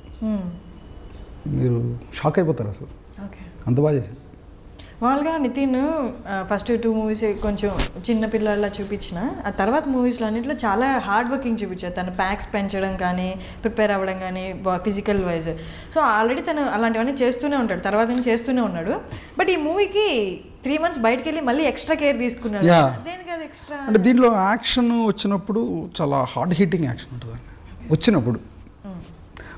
మీరు షాక్ అయిపోతారు అసలు, అంత బాగా చేశాను. మామూలుగా నితిన్ ఫస్ట్ 2 మూవీస్ కొంచెం చిన్నపిల్లలా చూపించిన, ఆ తర్వాత మూవీస్లో అన్నింటిలో చాలా హార్డ్ వర్కింగ్ చూపించారు. తను ప్యాక్స్ పెంచడం కానీ, ప్రిపేర్ అవ్వడం కానీ, ఫిజికల్ వైజ్. సో ఆల్రెడీ తను అలాంటివన్నీ చేస్తూనే ఉంటాడు, తర్వాత నుంచి చేస్తూనే ఉన్నాడు. బట్ ఈ మూవీకి 3 months బయటకు వెళ్ళి మళ్ళీ ఎక్స్ట్రా కేర్ తీసుకున్నాడు. దేనికి అది ఎక్స్ట్రా అంటే దీంట్లో యాక్షన్ వచ్చినప్పుడు చాలా హార్డ్ హిట్టింగ్ యాక్షన్ ఉంటుంది వచ్చినప్పుడు.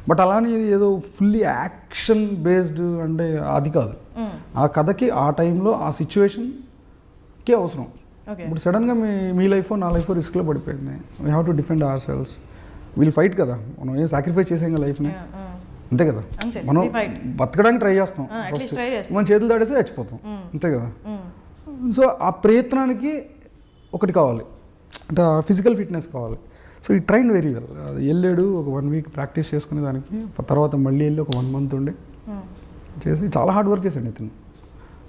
బట్ అలానే ఏదో ఫుల్లీ యాక్షన్ బేస్డ్ అంటే అది కాదు. ఆ కథకి ఆ టైంలో ఆ సిచ్యువేషన్కి అవసరం. ఇప్పుడు సడన్గా మీ లైఫ్ నా లైఫ్ రిస్క్లో పడిపోయింది, we have to defend ourselves, we'll fight కదా, మనం ఏం సాక్రిఫైస్ చేసాం కదా లైఫ్ని, అంతే కదా. మనం బతకడానికి ట్రై చేస్తాం, మనం చేతులు దాడేసి చచ్చిపోతాం, అంతే కదా. సో ఆ ప్రయత్నానికి ఒకటి కావాలి, అంటే ఫిజికల్ ఫిట్నెస్ కావాలి. సో ఈ ట్రైన్ వెరీ వెల్. అది వెళ్ళాడు, ఒక 1 week ప్రాక్టీస్ చేసుకునే దానికి, తర్వాత మళ్ళీ వెళ్ళి ఒక 1 month ఉండి చేసి చాలా హార్డ్ వర్క్ చేశాడు ఇతను.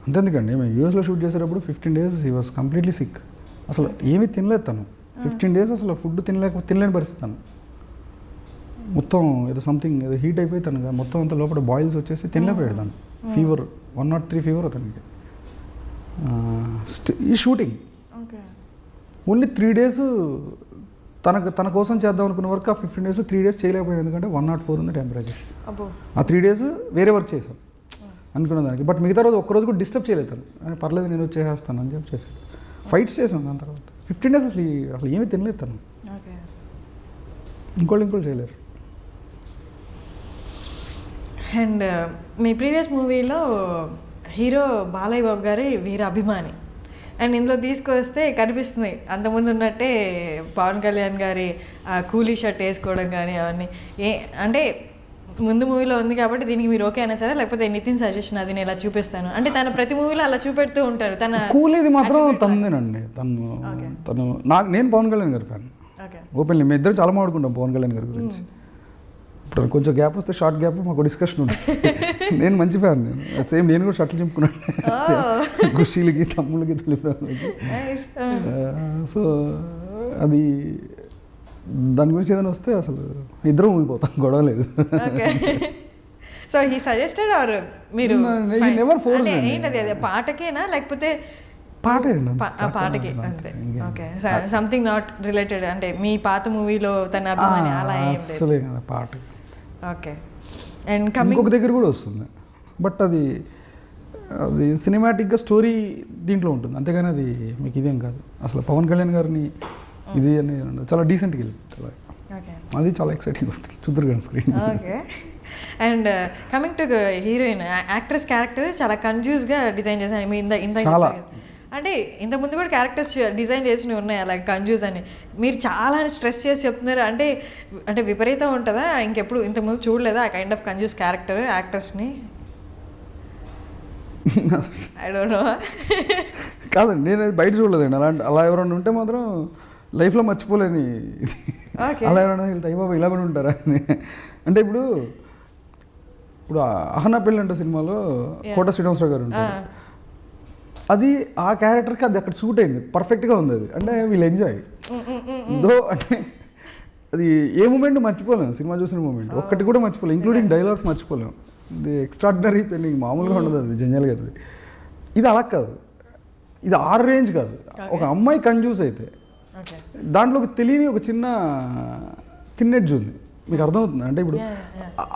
అంతెందుకండి, మేము యూఎస్లో షూట్ చేసేటప్పుడు 15 days he was completely sick. అసలు ఏమీ తినలేదు తను 15 days, అసలు ఫుడ్ తినలేని పరిస్థితి తను. మొత్తం ఏదో సంథింగ్ ఏదో హీట్ అయిపోయి తనగా మొత్తం అంతా లోపల బాయిల్స్ వచ్చేసి తినలేకపోయాడు తను. ఫీవర్ 103 ఫీవర్ అతనికి. ఈ షూటింగ్ ఓన్లీ 3 days తన కోసం చేద్దాం అనుకున్న వర్క్ ఆ 15 daysలో 3 days చేయలేకపోయాడు, ఎందుకంటే 104 ఉంది టెంపరేచర్. ఆ 3 days వేరే వర్క్ చేశాం అనుకున్న దానికి. బట్ మిగతా రోజు ఒక్కరోజు కూడా డిస్టర్బ్ చేయలేదు తను. పర్లేదు నేను చేసేస్తాను అని చెప్పి చేశాడు. ఫైట్స్ చేసాం దాని తర్వాత. 15 days అసలు ఏమీ తినలేదు తను. ఇంకోళ్ళు చేయలేరు. అండ్ మీ ప్రీవియస్ మూవీలో హీరో బాలయ్య బాబు గారి వీర అభిమాని, అండ్ ఇందులో తీసుకొస్తే కనిపిస్తుంది అంతకుముందు ఉన్నట్టే పవన్ కళ్యాణ్ గారి కూలీ షర్ట్ వేసుకోవడం కానీ అవన్నీ. అంటే ముందు మూవీలో ఉంది కాబట్టి దీనికి మీరు ఓకే అయినా సరే, లేకపోతే నితిన్ సజెషన్ అది నేను ఇలా చూపిస్తాను అంటే తను ప్రతి మూవీలో అలా చూపెడుతూ ఉంటారు. తన కూలీది మాత్రం తనదేనండి. నేను పవన్ కళ్యాణ్ గారి ఫ్యాన్ ఓపెన్లీ. మేము ఇద్దరు చాలా మాట్లాడుకుంటాం పవన్ కళ్యాణ్ గారి గురించి. ఇప్పుడు కొంచెం గ్యాప్ వస్తే షార్ట్ గ్యాప్ మాకు డిస్కషన్ ఉంటుంది. నేను మంచి ఫ్యాన్, నేను కూడా షర్ట్లు చింపుకున్నాను గుషీలకి, తమ్ముళ్ళకి, తెలుపులకి. సో అది దాని గురించి ఏదైనా వస్తే అసలు ఇద్దరం ఊగిపోతాం, గొడవ లేదు. సో హీ సజెస్టెడ్ ఆర్ మీరు నెవర్ ఫోర్స్ ఏంటది, అది పాటకేనా లేకపోతే పాటకి అంతే? ఓకే, సంథింగ్ నాట్ రిలేటెడ్ అంటే మీ పాత మూవీలో తన అభిమాని అలా అసలే కదా పాట. ఓకే. అండ్ ఇంకొక దగ్గర కూడా వస్తుంది, బట్ అది సినిమాటిక్గా స్టోరీ దీంట్లో ఉంటుంది, అంతేగాని అది మీకు ఇదేం కాదు. అసలు పవన్ కళ్యాణ్ గారిని ఇది అని చాలా డీసెంట్గా వెళ్ళిపోతుంది, అది చాలా ఎక్సైటింగ్ ఉంటుంది, చూద్దరు కానీ screen. Okay. And coming to heroine, actress character చాలా కన్ఫ్యూజ్గా డిజైన్ చేశాను. మీ చాలా అంటే ఇంతకుముందు కూడా క్యారెక్టర్స్ డిజైన్ చేసినవి ఉన్నాయి అలాగే కంజూస్ అని. మీరు చాలా స్ట్రెస్ చేసి చెప్తున్నారు అంటే అంటే విపరీతం ఉంటుందా? ఇంకెప్పుడు ఇంతకుముందు చూడలేదా ఆ కైండ్ ఆఫ్ కంజూస్ క్యారెక్టర్ యాక్టర్స్ని? I don't know. కాదండి, నేను అది బయట చూడలేదండి. అలా ఎవరైనా ఉంటే మాత్రం లైఫ్లో మర్చిపోలేని అలా ఎవరైనా వెళ్తే అయ్యి బాబా ఇలా కూడా ఉంటారా అని. అంటే ఇప్పుడు అహనా పెళ్ళి అంటే సినిమాలో కోట శ్రీనివాసరావు గారు ఉంటారు. అది ఆ క్యారెక్టర్కి అది అక్కడ సూట్ అయింది, పర్ఫెక్ట్గా ఉంది అది. అంటే వీళ్ళు ఎంజాయ్ దో అంటే అది ఏ మూమెంట్ మర్చిపోలేము, సినిమా చూసిన మూమెంట్ ఒక్కటి కూడా మర్చిపోలేము, ఇంక్లూడింగ్ డైలాగ్స్ మర్చిపోలేము. ఇది ఎక్స్ట్రాడినరీ పెయింటింగ్, మామూలుగా ఉండదు అది జంజాల్ గారిది. ఇది అలా కాదు, ఇది ఆర్ రేంజ్ కాదు. ఒక అమ్మాయి కన్జ్యూస్ అయితే దాంట్లో ఒక తెలియని ఒక చిన్న తిన్నెడ్జ్ ఉంది, మీకు అర్థమవుతుంది. అంటే ఇప్పుడు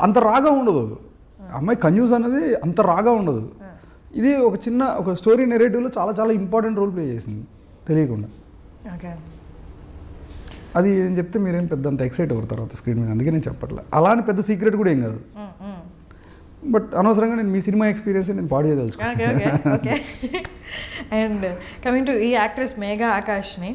అంత రాగా ఉండదు అమ్మాయి కన్జ్యూస్ అనేది, అంత రాగా ఉండదు. ఇది ఒక చిన్న ఒక స్టోరీ నెరేటివ్లో చాలా చాలా ఇంపార్టెంట్ రోల్ ప్లే చేసింది తెలియకుండా. అది ఏం చెప్తే మీరేం పెద్ద అంత ఎక్సైట్ అవ్వరు తర్వాత స్క్రీన్ మీద, అందుకే నేను చెప్పట్లే. అలానే పెద్ద సీక్రెట్ కూడా ఏం కాదు, బట్ అనవసరంగా నేను మీ సినిమా ఎక్స్పీరియన్స్ నేను పాడు చేయదలుచుకున్నాను. ఓకే. అండ్ కమింగ్ టు ఈ యాక్ట్రెస్ మేఘా ఆకాష్ని,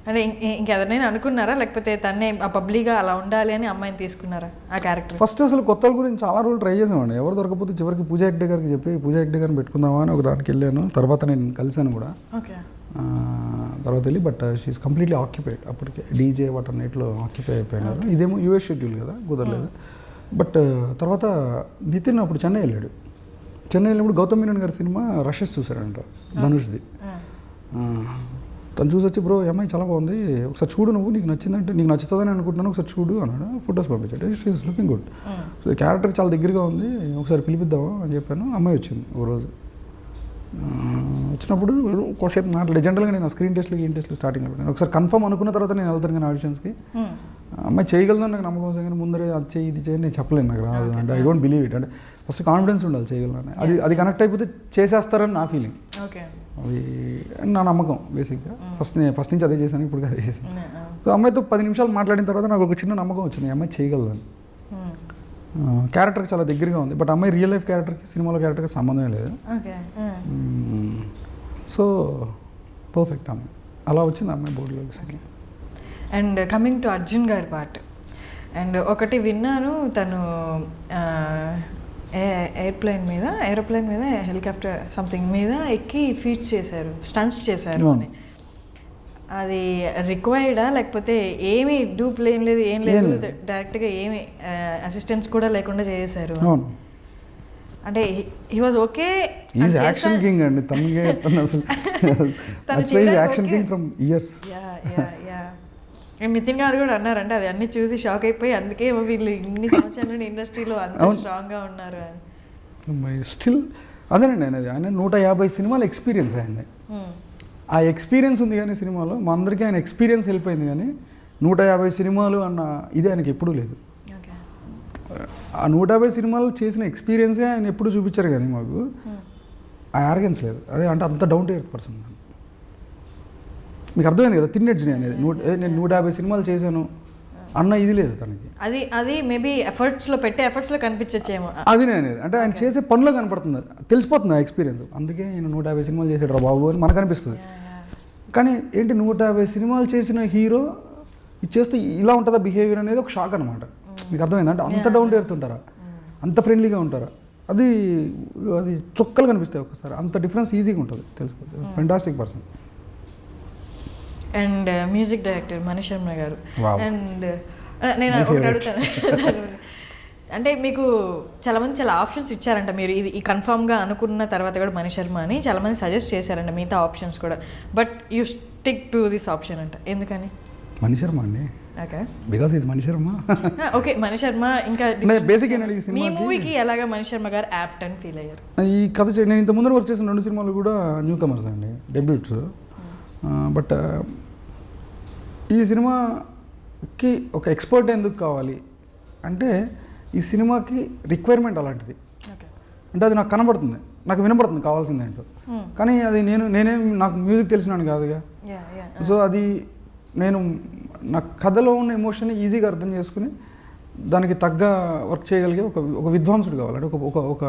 అంటే ఇంకెవరినైనా అనుకున్నారా లేకపోతే తన్నే ఆ పబ్లిక్గా అలా ఉండాలి అని అమ్మాయిని తీసుకున్నారా ఆ క్యారెక్టర్? ఫస్ట్ అసలు కొత్తల గురించి చాలా రోజులు ట్రై చేసామండి, ఎవరు దొరకపోతే చివరికి పూజా హెగ్డే గారికి చెప్పి పూజా హెగ్డే గారిని పెట్టుకుందామా అని ఒక దానికి వెళ్ళాను. తర్వాత నేను కలిశాను కూడా, తర్వాత వెళ్ళి. బట్ షీఈస్ కంప్లీట్లీ ఆక్యుపైడ్, అప్పటికే డీజే వాటన్నిటిలో ఆక్యుపై అయిపోయినారు. ఇదేమో యూఎస్ షెడ్యూల్ కదా, కుదరలేదు. బట్ తర్వాత నితిన్ అప్పుడు చెన్నై వెళ్ళాడు. చెన్నై వెళ్ళినప్పుడు గౌతమ్ మీనన్ గారి సినిమా రషెస్ చూశాడంట, ధనుష్ది. తను చూసి వచ్చి బ్రో ఈ అమ్మాయి చాలా బాగుంది, ఒకసారి చూడు, నువ్వు నీకు నచ్చిందంటే నీకు నచ్చుతుందని అనుకుంటున్నాను, ఒకసారి చూడు అన్నాడు. ఫొటోస్ పంపించాడు. She's looking good, so character చాలా దగ్గరగా ఉంది, ఒకసారి పిలిపిద్దామా అని చెప్పాను. అమ్మాయి వచ్చింది ఒక రోజు. వచ్చినప్పుడు ఒకసేపు మాట్లాడి జనరల్గా నేను స్క్రీన్ టెస్ట్లు స్టార్టింగ్లో పెట్టాను. ఒకసారి కన్ఫర్మ్ అనుకున్న తర్వాత నేను వెళ్తాను కానీ ఆడిషన్స్కి. అమ్మాయి చేయగలదని నాకు నమ్మకం వస్తుంది కానీ ముందరే అది చేయి ఇది చేయి నేను చెప్పలేను, నాకు రాదు అంటే ఐ డోంట్ బిలీవ్ ఇట్. అంటే ఫస్ట్ కాన్ఫిడెన్స్ ఉండాలి చేయగలని, అది కనెక్ట్ అయిపోతే చేసేస్తారని నా ఫీలింగ్, అది నా నమ్మకం బేసిక్గా. ఫస్ట్ నుంచి అదే చేశాను, ఇప్పుడు అదే చేశాను. సో అమ్మాయితో 10 నిమిషాలు మాట్లాడిన తర్వాత నాకు ఒక చిన్న నమ్మకం వచ్చింది, ఈ అమ్మాయి చేయగలదని. క్యారెక్టర్కి చాలా దగ్గరగా ఉంది, బట్ అమ్మాయి రియల్ లైఫ్ క్యారెక్టర్కి సినిమాలో క్యారెక్టర్కి సంబంధమే లేదు. సో పర్ఫెక్ట్ అమ్మాయి, అలా వచ్చింది అమ్మాయి బోర్డులోకి. అండ్ కమింగ్ టు అర్జున్ గారి పార్ట్, అండ్ ఒకటి విన్నాను, తను ఏరోప్లేన్ మీద హెలికాప్టర్ సంథింగ్ మీద ఎక్కి ఫీట్స్ చేశారు, స్టంట్స్ చేశారు అని. అది రిక్వైర్డా లేకపోతే ఏమీ డూప్ ఏం లేదు, డైరెక్ట్గా ఏమి అసిస్టెన్స్ కూడా లేకుండా చేశారు? అంటే he was okay, is action king అండి, తనకే అసలు action king from years. Nitin గారు కూడా అన్నారంటే అది అన్ని చూసి షాక్ అయిపోయి అందుకే వీళ్ళు ఇన్ని సంవత్సరాల నుండి ఇండస్ట్రీలో అంత స్ట్రాంగ్గా ఉన్నారు అని. స్టిల్ అదేనండి ఆయన 150 సినిమాల ఎక్స్పీరియన్స్ అయింది. ఆ ఎక్స్పీరియన్స్ ఉంది కానీ సినిమాలో మా అందరికీ ఆయన ఎక్స్పీరియన్స్ వెళ్ళిపోయింది కానీ 150 సినిమాలు అన్న ఇది ఆయనకి ఎప్పుడూ లేదు. ఆ 150 సినిమాలు చేసిన ఎక్స్పీరియన్సే ఆయన ఎప్పుడు చూపించారు కానీ మాకు ఆ యారగెన్స్ లేదు. అదే అంటే అంత డౌన్ టు ఎర్త్ పర్సన్. మీకు అర్థమైంది కదా తిన్నెడ్జ్ని అనేది, నేను 150 సినిమాలు చేశాను అన్న ఇది లేదు తనకి. అది మేబీ ఎఫర్ట్స్లో కనిపించచ్చేమో అది అనేది, అంటే ఆయన చేసే పనిలో కనపడుతుంది, తెలిసిపోతుంది ఆ ఎక్స్పీరియన్స్. అందుకే ఆయన 150 సినిమాలు చేసాడు రా బాబు అని మనకు అనిపిస్తుంది. కానీ ఏంటి 150 సినిమాలు చేసిన హీరో ఇది చేస్తే ఇలా ఉంటుందా బిహేవియర్ అనేది ఒక షాక్ అనమాట. మీకు అర్థమైంది అంటే అంత డౌన్ టు ఎర్త్ ఉంటారా, అంత ఫ్రెండ్లీగా ఉంటారా, అది చుక్కలు కనిపిస్తాయి ఒక్కసారి. అంత డిఫరెన్స్ ఈజీగా ఉంటుంది, తెలిసిపోతుంది. Fantastic person. And music director Mani Sharma గారు. అండ్ నేను ఒకటి అడుగుతాను, అంటే మీకు చాలామంది చాలా ఆప్షన్స్ ఇచ్చారంట, మీరు ఇది కన్ఫామ్గా అనుకున్న తర్వాత కూడా మణి శర్మ అని చాలామంది సజెస్ట్ చేశారంట మిగతా ఆప్షన్స్ కూడా, but you stick to this option అంట, ఎందుకని? మణి శర్మ అండి, okay, because is Mani Sharma. Okay, Mani Sharma. ఇంకా బేసిక్ మీ మూవీకి ఎలాగా మణి శర్మ గారు యాప్ట్ అని ఫీల్ అయ్యారు? ఈ కథ నేను ఇంత ముందర వర్క్ చేసిన 2 సినిమాలు కూడా న్యూ కమర్స్ అండి, డెబ్యూట్స్. బట్ ఈ సినిమాకి ఒక ఎక్స్పర్ట్ ఎందుకు కావాలి అంటే ఈ సినిమాకి రిక్వైర్మెంట్ అలాంటిది. అంటే అది నాకు కనబడుతుంది, నాకు వినపడుతుంది కావాల్సింది ఏంటో. కానీ అది నాకు మ్యూజిక్ తెలిసినాను కాదుగా. సో అది నా కథలో ఉన్న ఎమోషన్ని ఈజీగా అర్థం చేసుకుని దానికి తగ్గ వర్క్ చేయగలిగే ఒక విద్వాంసుడు కావాలి, అంటే ఒక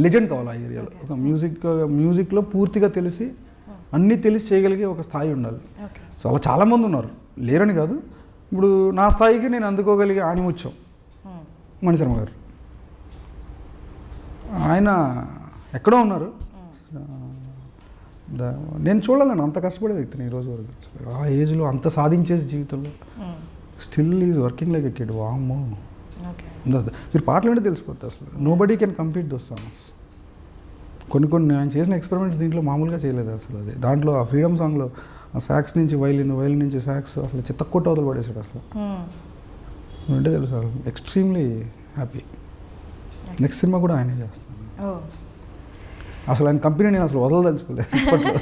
లెజెండ్ కావాలి ఆ ఏరియాలో. ఒక మ్యూజిక్లో పూర్తిగా తెలిసి అన్నీ తెలిసి చేయగలిగే ఒక స్థాయి ఉండాలి. ఓకే. సో అలా చాలామంది ఉన్నారు, లేరని కాదు. ఇప్పుడు నా స్థాయికి నేను అందుకోగలిగే ఆణిముత్యం మణిశర్మ గారు. ఆయన ఎక్కడో ఉన్నారు. నేను చూడాలండి అంత కష్టపడే వ్యక్తిని ఈరోజు వరకు. ఆ ఏజ్లో అంత సాధించేసి జీవితంలో still is working like a kid. వామ్మో, మీరు పాటలు అంటే తెలిసిపోతుంది అసలు. Nobody can complete those songs. కొన్ని ఆయన చేసిన ఎక్స్పెరిమెంట్స్ దీంట్లో మామూలుగా చేయలేదు అసలు. అది దాంట్లో ఆ ఫ్రీడమ్ సాంగ్లో ఆ సాక్స్ నుంచి వైలిన్ నుంచి సాక్స్ అసలు చిత్తకొట్ట అవతలు పడేసాడు అసలు. అంటే తెలుసు అసలు ఎక్స్ట్రీమ్లీ హ్యాపీ. నెక్స్ట్ సినిమా కూడా ఆయనే చేస్తున్నాను. అసలు ఆయన కంపెనీ నేను అసలు వదలదలుచుకోలేదు ఇప్పట్లో.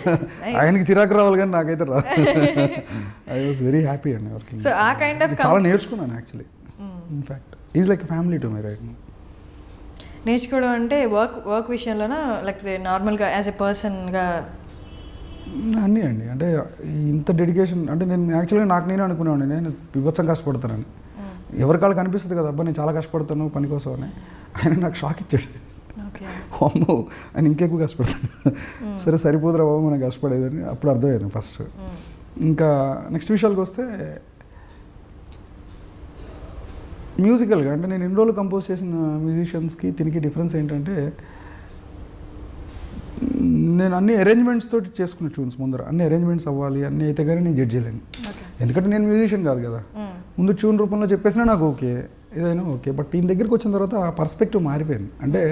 ఆయనకి చిరాకు రావాలి కానీ నాకైతే రాదు. ఐ వాజ్ వెరీ హ్యాపీ అండి వర్కింగ్. చాలా నేర్చుకున్నాను actually. In fact is like family to my right. నేర్చుకోవడం అంటే వర్క్ విషయంలోనా లేకపోతే నార్మల్గా యాజ్ ఎ పర్సన్గా? అన్నీ అండి. అంటే ఇంత డెడికేషన్ అంటే నేను యాక్చువల్గా నేనే అనుకునేవాడిని నేను విభత్సం కష్టపడతానని. ఎవరికాళ్ళకి అనిపిస్తుంది కదా అబ్బా నేను చాలా కష్టపడతాను పని కోసం అని. ఆయన నాకు షాక్ ఇచ్చాడు. అమ్మో ఆయన ఇంకెక్కువ కష్టపడతాను. సరే సరిపోదురా బాబు మనం కష్టపడేదని అప్పుడు అర్థమయ్యాను ఫస్ట్. ఇంకా నెక్స్ట్ విషయాలకు వస్తే మ్యూజికల్గా అంటే నేను ఇన్ని రోజులు కంపోజ్ చేసిన మ్యూజిషియన్స్కి దీనికి డిఫరెన్స్ ఏంటంటే నేను అన్ని అరేంజ్మెంట్స్ తోటి చేసుకున్న ట్యూన్స్ ముందర అన్ని అరేంజ్మెంట్స్ అవ్వాలి అన్నీ అయితే కానీ నేను జడ్జ్ చేయలేను. ఎందుకంటే నేను మ్యూజిషియన్ కాదు కదా. ముందు ట్యూన్ రూపంలో చెప్పేసినా నాకు ఓకే ఏదైనా ఓకే. బట్ ఈయన దగ్గరికి వచ్చిన తర్వాత ఆ పర్స్పెక్టివ్ మారిపోయింది. అంటే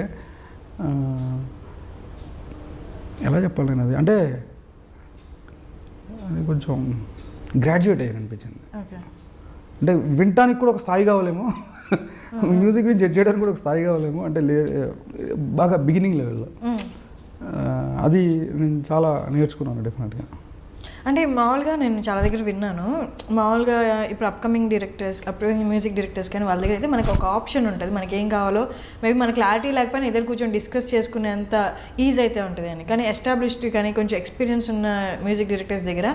ఎలా చెప్పాలి నేను అది అంటే కొంచెం గ్రాడ్యుయేట్ అయ్యాను అనిపించింది. అంటే వినటానికి కూడా ఒక స్థాయి కావాలేమో, మ్యూజిక్ మీద జడ్జ్ చేయడానికి కూడా ఒక స్థాయి కావాలేమో. అంటే బాగా బిగినింగ్ లెవెల్లో అది నేను చాలా నేర్చుకున్నాను డెఫినెట్గా. అంటే మామూలుగా నేను చాలా దగ్గర విన్నాను, మామూలుగా ఇప్పుడు అప్కమింగ్ మ్యూజిక్ డైరెక్టర్స్ కానీ వాళ్ళ దగ్గర అయితే మనకు ఒక ఆప్షన్ ఉంటుంది, మనకి ఏం కావాలో మేబీ మన క్లారిటీ లేకపోయినా ఇద్దరు కూర్చొని డిస్కస్ చేసుకునేంత ఈజీ అయితే ఉంటుంది అని. కానీ ఎస్టాబ్లిష్డ్ కానీ కొంచెం ఎక్స్పీరియన్స్ ఉన్న మ్యూజిక్ డైరెక్టర్స్ దగ్గర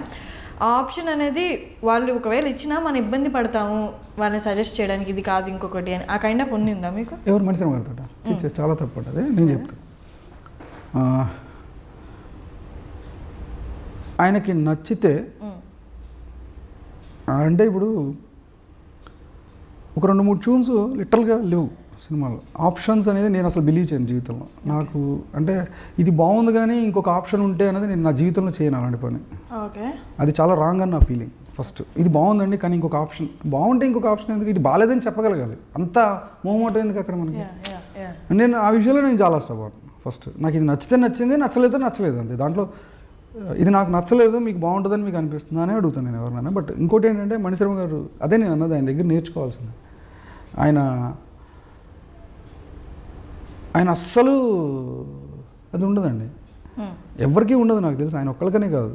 ఆ ఆప్షన్ అనేది వాళ్ళు ఒకవేళ ఇచ్చినా మనం ఇబ్బంది పడతాము వాళ్ళని సజెస్ట్ చేయడానికి, ఇది కాదు ఇంకొకటి అని. ఆ కైండ్ ఆఫ్ ఉండిందా మీకు? ఎవరు మనిషి మాట్లాడతాడ చాలా తప్పు ఉంటుంది. నేను చెప్తాను ఆయనకి నచ్చితే అంటే ఇప్పుడు ఒక 2-3 ట్యూన్స్ లిటరల్గా లేవు సినిమాలో. ఆప్షన్స్ అనేది నేను అసలు బిలీవ్ చేయను జీవితంలో. నాకు అంటే ఇది బాగుంది కానీ ఇంకొక ఆప్షన్ ఉంటే అనేది నేను నా జీవితంలో చేయను అలాంటి పని. అది చాలా రాంగ్ అని నా ఫీలింగ్. ఫస్ట్ ఇది బాగుందండి కానీ ఇంకొక ఆప్షన్ బాగుంటే ఇంకొక ఆప్షన్ ఎందుకు, ఇది బాగాలేదని చెప్పగలగాలి. అంత మోమోటం ఎందుకు అక్కడ మనకి. నేను ఆ విషయంలో నేను చాలా ఇష్టపడను. ఫస్ట్ నాకు ఇది నచ్చితే నచ్చింది, నచ్చలేదో నచ్చలేదు అంతే. దాంట్లో ఇది నాకు నచ్చలేదు మీకు బాగుంటుందని మీకు అనిపిస్తుందా అని అడుగుతాను నేను ఎవరినైనా. బట్ ఇంకోటి ఏంటంటే మణిశర్మ గారు అదే నేను అన్నది ఆయన దగ్గర నేర్చుకోవాల్సింది. ఆయన అస్సలు అది ఉండదండి, ఎవరికీ ఉండదు. నాకు తెలుసు ఆయన ఒక్కరికనే కాదు.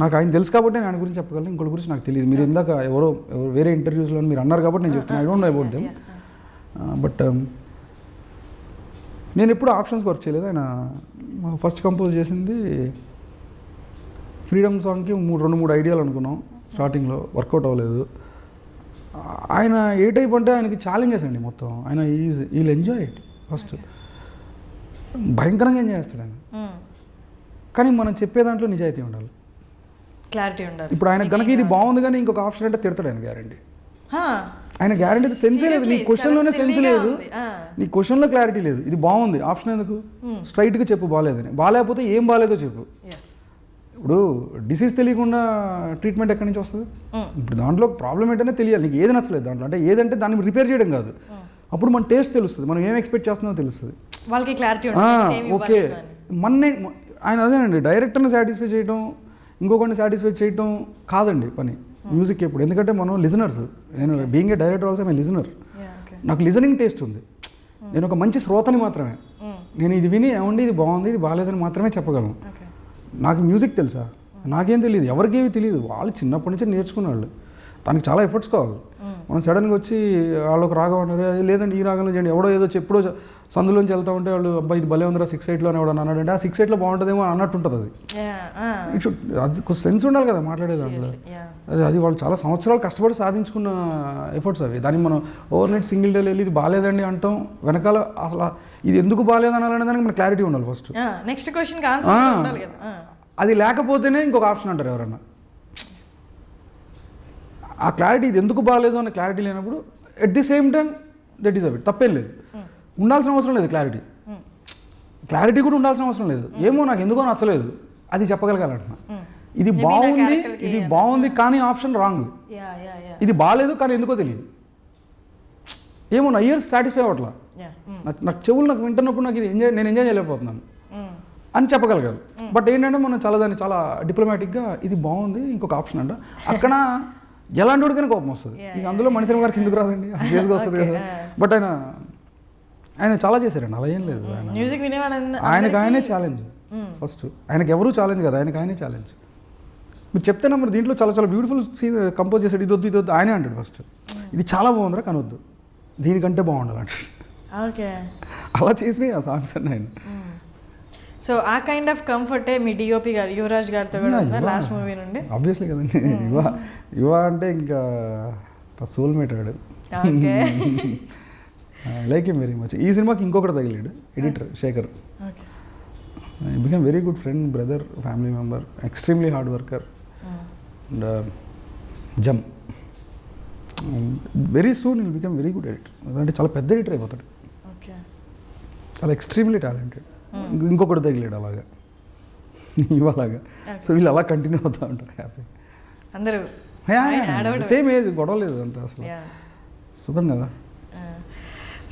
నాకు ఆయన తెలుసు కాబట్టి నేను ఆయన గురించి చెప్పగలను, ఇంకోటి గురించి నాకు తెలియదు. మీరు ఇందాక ఎవరో వేరే ఇంటర్వ్యూస్లో మీరు అన్నారు కాబట్టి నేను చెప్తున్నాను. I don't know about them. But నేను ఎప్పుడు ఆప్షన్స్ వర్క్ చేయలేదు. ఆయన ఫస్ట్ కంపోజ్ చేసింది ఫ్రీడమ్ సాంగ్కి 2-3 ఐడియాలు అనుకున్నాం స్టార్టింగ్లో, వర్కౌట్ అవ్వలేదు. ఆయన ఏ టైప్ అంటే ఆయనకి ఛాలెంజెస్ అండి మొత్తం. ఆయన ఈల్ ఎంజాయ్ ఇట్. ఫస్ట్ భయంకరంగా ఎంజాయ్ చేస్తాడు ఆయన. కానీ మనం చెప్పే దాంట్లో నిజాయితీ ఉండాలి, క్లారిటీ ఉండాలి. ఇప్పుడు ఆయన కనుక ఇది బాగుంది కానీ ఇంకొక ఆప్షన్ అంటే తిడతాడు ఆయన. గ్యారంటీ ఆయన గ్యారంటీ సెన్సే లేదు. నీ క్వశ్చన్లోనే సెన్స్ లేదు, నీ క్వశ్చన్లో క్లారిటీ లేదు. ఇది బాగుంది ఆప్షన్ ఎందుకు, స్ట్రైట్గా చెప్పు బాగాలేదని. బాగాలేకపోతే ఏం బాగాలేదో చెప్పు. ఇప్పుడు డిసీజ్ తెలియకుండా ట్రీట్మెంట్ ఎక్కడి నుంచి వస్తుంది? ఇప్పుడు దాంట్లో ప్రాబ్లం ఏంటనే తెలియాలి. నీకు ఏది నచ్చలేదు దాంట్లో, అంటే ఏదంటే దాన్ని రిపేర్ చేయడం కాదు. అప్పుడు మన టేస్ట్ తెలుస్తుంది, మనం ఏం ఎక్స్పెక్ట్ చేస్తున్నామో తెలుస్తుంది. వాళ్ళకి క్లారిటీ ఓకే ఆయన అదేనండి, డైరెక్టర్ని సాటిస్ఫై చేయడం ఇంకొకరిని సాటిస్ఫై చేయడం కాదండి పని మ్యూజిక్ ఎప్పుడు. ఎందుకంటే మనం లిజనర్స్, నేను being a director also I listener. నాకు లిజనింగ్ టేస్ట్ ఉంది. నేను ఒక మంచి శ్రోతని మాత్రమే. నేను ఇది విని ఏమండి ఇది బాగుంది ఇది బాగాలేదని మాత్రమే చెప్పగలను. నాకు మ్యూజిక్ తెలుసా? నాకేం తెలియదు, ఎవరికేమీ తెలియదు. వాళ్ళు చిన్నప్పటి నుంచి నేర్చుకున్న వాళ్ళు, దానికి చాలా ఎఫర్ట్స్ కావాలి. మనం సడన్గా వచ్చి వాళ్ళు ఒక రాగం అంటారు, లేదండి ఈ రాగంలో చేయండి, ఎవడో ఏదో ఎప్పుడో సందులోంచి వెళ్తూ ఉంటే వాళ్ళు అబ్బాయి ఇది భలే ఉందిరా 6/8లో అని ఎవడో అన్నాడంటే ఆ 6/8లో బాగుంటుందేమో అన్నట్టు ఉంటుంది. అది కొంచెం సెన్స్ ఉండాలి కదా మాట్లాడే దాంట్లో. అది వాళ్ళు చాలా సంవత్సరాలు కష్టపడి సాధించుకున్న ఎఫర్ట్స్ అవి. దానికి మనం ఓవర్ నైట్ సింగిల్ డేలో వెళ్ళి ఇది బాగాలేదండి అంటాం, వెనకాల అసలు ఇది ఎందుకు బాగాలేదు అనాలనే దానికి మనకు క్లారిటీ ఉండాలి ఫస్ట్. నెక్స్ట్ క్వశ్చన్కి ఆన్సర్ ఉండాలి కదా. అది లేకపోతేనే ఇంకొక ఆప్షన్ అంటారు ఎవరన్నా. ఆ క్లారిటీ ఇది ఎందుకు బాగాలేదు అన్న క్లారిటీ లేనప్పుడు at the same time that is a bit తప్పేం లేదు, ఉండాల్సిన అవసరం లేదు. క్లారిటీ కూడా ఉండాల్సిన అవసరం లేదు. ఏమో నాకు ఎందుకో నచ్చలేదు అది చెప్పగలగాలంటున్నా. ఇది బాగుంది కానీ ఆప్షన్ రాంగ్. ఇది బాగాలేదు కానీ ఎందుకో తెలియదు. ఏమో నా ఇయర్స్ సాటిస్ఫై అవ్వట్లా. నాకు చెవులు నాకు వింటున్నప్పుడు నాకు ఇది నేను ఎంజాయ్ చేయలేకపోతున్నాను అని చెప్పగలగాలి. బట్ ఏంటంటే మనం చాలా డిప్లొమాటిక్గా ఇది బాగుంది ఇంకొక ఆప్షన్ అంట. అక్కడ ఎలాంటి వాడికైనా కోపం వస్తుంది. ఇక అందులో మణిశర్మ గారికి ఎందుకు రాదండి, ఆబ్వియస్గా వస్తుంది కదా. బట్ ఆయన చాలా చేశారండి, అలా ఏం లేదు. ఆయనే ఛాలెంజ్ ఫస్ట్. ఆయనకి ఎవరూ ఛాలెంజ్ కదా, ఆయనే ఛాలెంజ్. మీరు చెప్తే మరి దీంట్లో చాలా బ్యూటిఫుల్ సీన్ కంపోజ్ చేశాడు. ఇది వద్దు ఆయనే అంటాడు ఫస్ట్, ఇది చాలా బాగుందిరా కనొద్దు, దీనికంటే బాగుండాలంటాడు. అలా చేసినాయి ఆ సాంగ్స్ అన్నీ ఆయన. సో ఆ కైండ్ ఆఫ్ కంఫర్టే మీ డిఓపి గారు యువరాజ్ గారితో కూడా ఉందా లాస్ట్ మూవీ నుండి? ఆబ్వియస్లీ కదండి. యువ అంటే ఇంకా సోల్మేట్ ఆడు. Like him very much. ఈ సినిమాకి ఇంకొకటి తగిలాడు editor Shekhar. Become very good friend, brother, family member, extremely hard worker and gem. Very soon will become very good editor. అంటే చాలా పెద్ద ఎడిటర్ అయిపోతాడు, చాలా ఎక్స్ట్రీమ్లీ టాలెంటెడ్. ఇంకొకటి తగిలాడు అలాగా ఇవాళగా. సో వీళ్ళు అలా కంటిన్యూ అవుతూ ఉంటారు హ్యాపీ. అందరూ సేమ్ ఏజ్, గొడవ లేదు అంత అసలు, సుఖం కదా.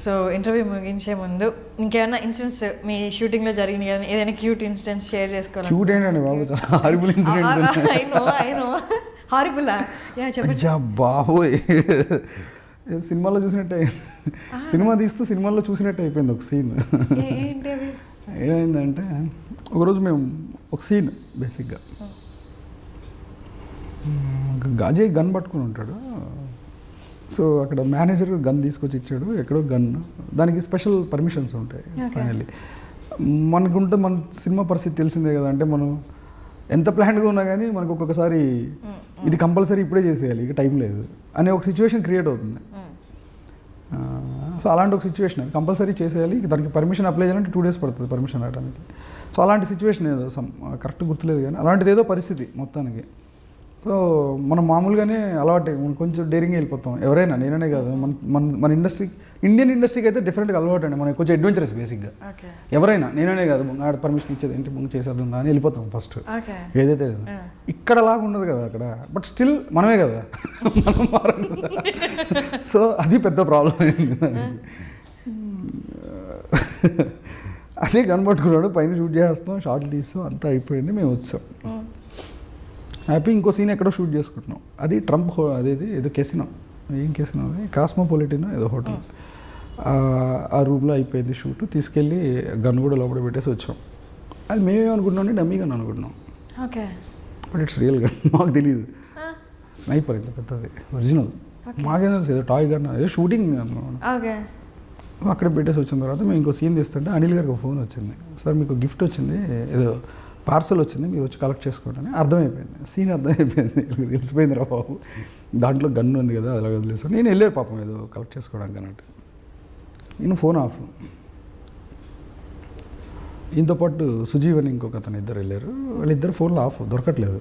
సో ఇంటర్వ్యూ ముగించే ముందు ఇంకేమైనా ఇన్సిడెంట్స్ మీ షూటింగ్లో జరిగినాయి కానీ ఏదైనా క్యూట్ ఇన్సిడెంట్స్ షేర్ చేసుకోవాలి? క్యూట్ ఏంటండి బాబు, చాలా హారిబుల్ ఇన్సిడెంట్స్. హారిబులా? చెప్పచ్చా బాబోయ్, సినిమాలో చూసినట్టే, సినిమా తీస్తూ సినిమాల్లో చూసినట్టు అయిపోయింది ఒక సీన్. ఏమైందంటే ఒకరోజు మేము ఒక సీన్ బేసిక్గా గాజే గన్ పట్టుకుని ఉంటాడు. సో అక్కడ మేనేజర్ గన్ తీసుకొచ్చి ఇచ్చాడు, ఎక్కడో గన్, దానికి స్పెషల్ పర్మిషన్స్ ఉంటాయి. ఫైనల్లీ మనకుంటే మన సినిమా పరిస్థితి తెలిసిందే కదా. అంటే మనం ఎంత ప్లాన్గా ఉన్నా కానీ మనకు ఒక్కొక్కసారి ఇది కంపల్సరీ ఇప్పుడే చేసేయాలి, ఇక టైం లేదు అనే ఒక సిచ్యువేషన్ క్రియేట్ అవుతుంది. సో అలాంటి ఒక సిచ్యువేషన్ అది కంపల్సరీ చేసేయాలి, దానికి పర్మిషన్ అప్లై చేయాలంటే 2 days పడుతుంది పర్మిషన్ రావడానికి. సో అలాంటి సిచ్యువేషన్ ఏదో కరెక్ట్ గుర్తులేదు కానీ అలాంటిది ఏదో పరిస్థితి మొత్తానికి. సో మనం మామూలుగానే అలవాటే కొంచెం డేరింగ్గా వెళ్ళిపోతాం ఎవరైనా, నేననే కాదు, మన ఇండస్ట్రీ, ఇండియన్ ఇండస్ట్రీకి అయితే డిఫరెంట్గా అలవాటు అండి. మనకి కొంచెం అడ్వెంచరస్ బేసిక్గా ఎవరైనా, నేననే కాదు, ఆడ పర్మిషన్ ఇచ్చేది ఏంటి ముందు చేసేద్దా అని వెళ్ళిపోతాం ఫస్ట్ ఏదైతే. ఇక్కడ లాగా ఉండదు కదా అక్కడ, బట్ స్టిల్ మనమే కదా, మనం మారం కదా. సో అది పెద్ద ప్రాబ్లం అయింది. అసే కనబట్టుకున్నాడు, పైన షూట్ చేస్తాం, షార్ట్లు తీస్తాం, అంతా అయిపోయింది, మేము వచ్చాం హ్యాపీ. ఇంకో సీన్ ఎక్కడో షూట్ చేసుకుంటున్నాం, అది ట్రంప్ అదేది ఏదో కెసినో, ఏం కెసినో అది కాస్మోపాలిటన్ ఏదో హోటల్, ఆ రూమ్లో అయిపోయింది షూట్. తీసుకెళ్ళి గన్ కూడా లోపల పెట్టేసి వచ్చాం. అది మేమేమనుకుంటున్నాం అంటే డమ్మీ గన్ అనుకుంటున్నాం, బట్ ఇట్స్ రియల్ గన్. మాకు తెలియదు, స్నైపర్ ఇంత పెద్దది ఒరిజినల్, మాకేం తెలుసు ఏదో టాయ్ గన్, ఏదో షూటింగ్ అక్కడ పెట్టేసి వచ్చిన తర్వాత మేము ఇంకో సీన్ తీస్తుంటే అనిల్ గారికి ఫోన్ వచ్చింది, సార్ మీకు గిఫ్ట్ వచ్చింది, ఏదో పార్సల్ వచ్చింది, మీరు వచ్చి కలెక్ట్ చేసుకోండి అని. అర్థమైపోయింది, సీన్ అర్థమైపోయింది, తెలిసిపోయింది రా బాబు, దాంట్లో గన్ను ఉంది కదా అలాగే వదిలేసాను. నేను వెళ్ళారు పాపం ఏదో కలెక్ట్ చేసుకోవడానికి అన్నట్టు. నేను ఫోన్ ఆఫ్. ఈయనతో పాటు సుజీవ్ అని ఇంకొక అతను ఇద్దరు వెళ్ళారు, వాళ్ళిద్దరు ఫోన్లో ఆఫ్, దొరకట్లేదు.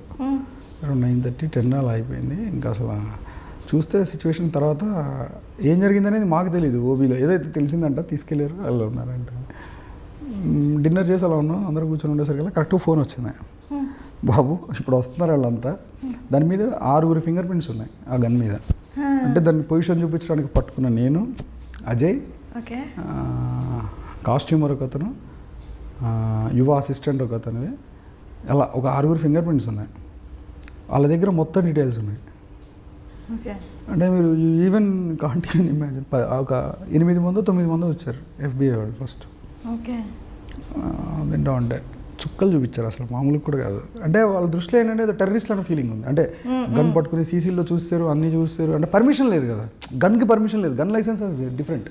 అరౌండ్ 9:30, 10 అలా అయిపోయింది. ఇంకా అసలు చూస్తే సిచ్యువేషన్ తర్వాత ఏం జరిగిందనేది మాకు తెలియదు. ఓబీలో ఏదైతే తెలిసిందంట తీసుకెళ్ళారు, వాళ్ళు ఉన్నారంట. డిన్నర్ చేసి అలా ఉన్నాం, అందరూ కూర్చొని ఉండేసరికి కరెక్ట్గా ఫోన్ వచ్చింది, బాబు ఇప్పుడు వస్తున్నారు వాళ్ళంతా, దాని మీద 6 ఫింగర్ ప్రింట్స్ ఉన్నాయి ఆ గన్ మీద. అంటే దాన్ని పొజిషన్ చూపించడానికి పట్టుకున్న నేను, అజయ్, కాస్ట్యూమర్ ఒక అతను, యువ అసిస్టెంట్ ఒక అతనివి, అలా ఒక 6 ఫింగర్ ప్రింట్స్ ఉన్నాయి. వాళ్ళ దగ్గర మొత్తం డీటెయిల్స్ ఉన్నాయి. అంటే మీరు ఈవెన్ కాంట్ ఇమాజిన్, ఒక 8 మందో 9 మందో వచ్చారు FBI వాళ్ళు ఫస్ట్. తింటా ఉంటే చుక్కలు చూపించారు, అసలు మామూలుగా కూడా కాదు. అంటే వాళ్ళ దృష్టిలో ఏంటంటే ఏదో టెర్రరిస్ట్ అనే ఫీలింగ్ ఉంది. అంటే గన్ పట్టుకుని సీసీలో చూస్తారు, అన్నీ చూస్తారు. అంటే పర్మిషన్ లేదు కదా, గన్కి పర్మిషన్ లేదు, గన్ లైసెన్స్ డిఫరెంట్,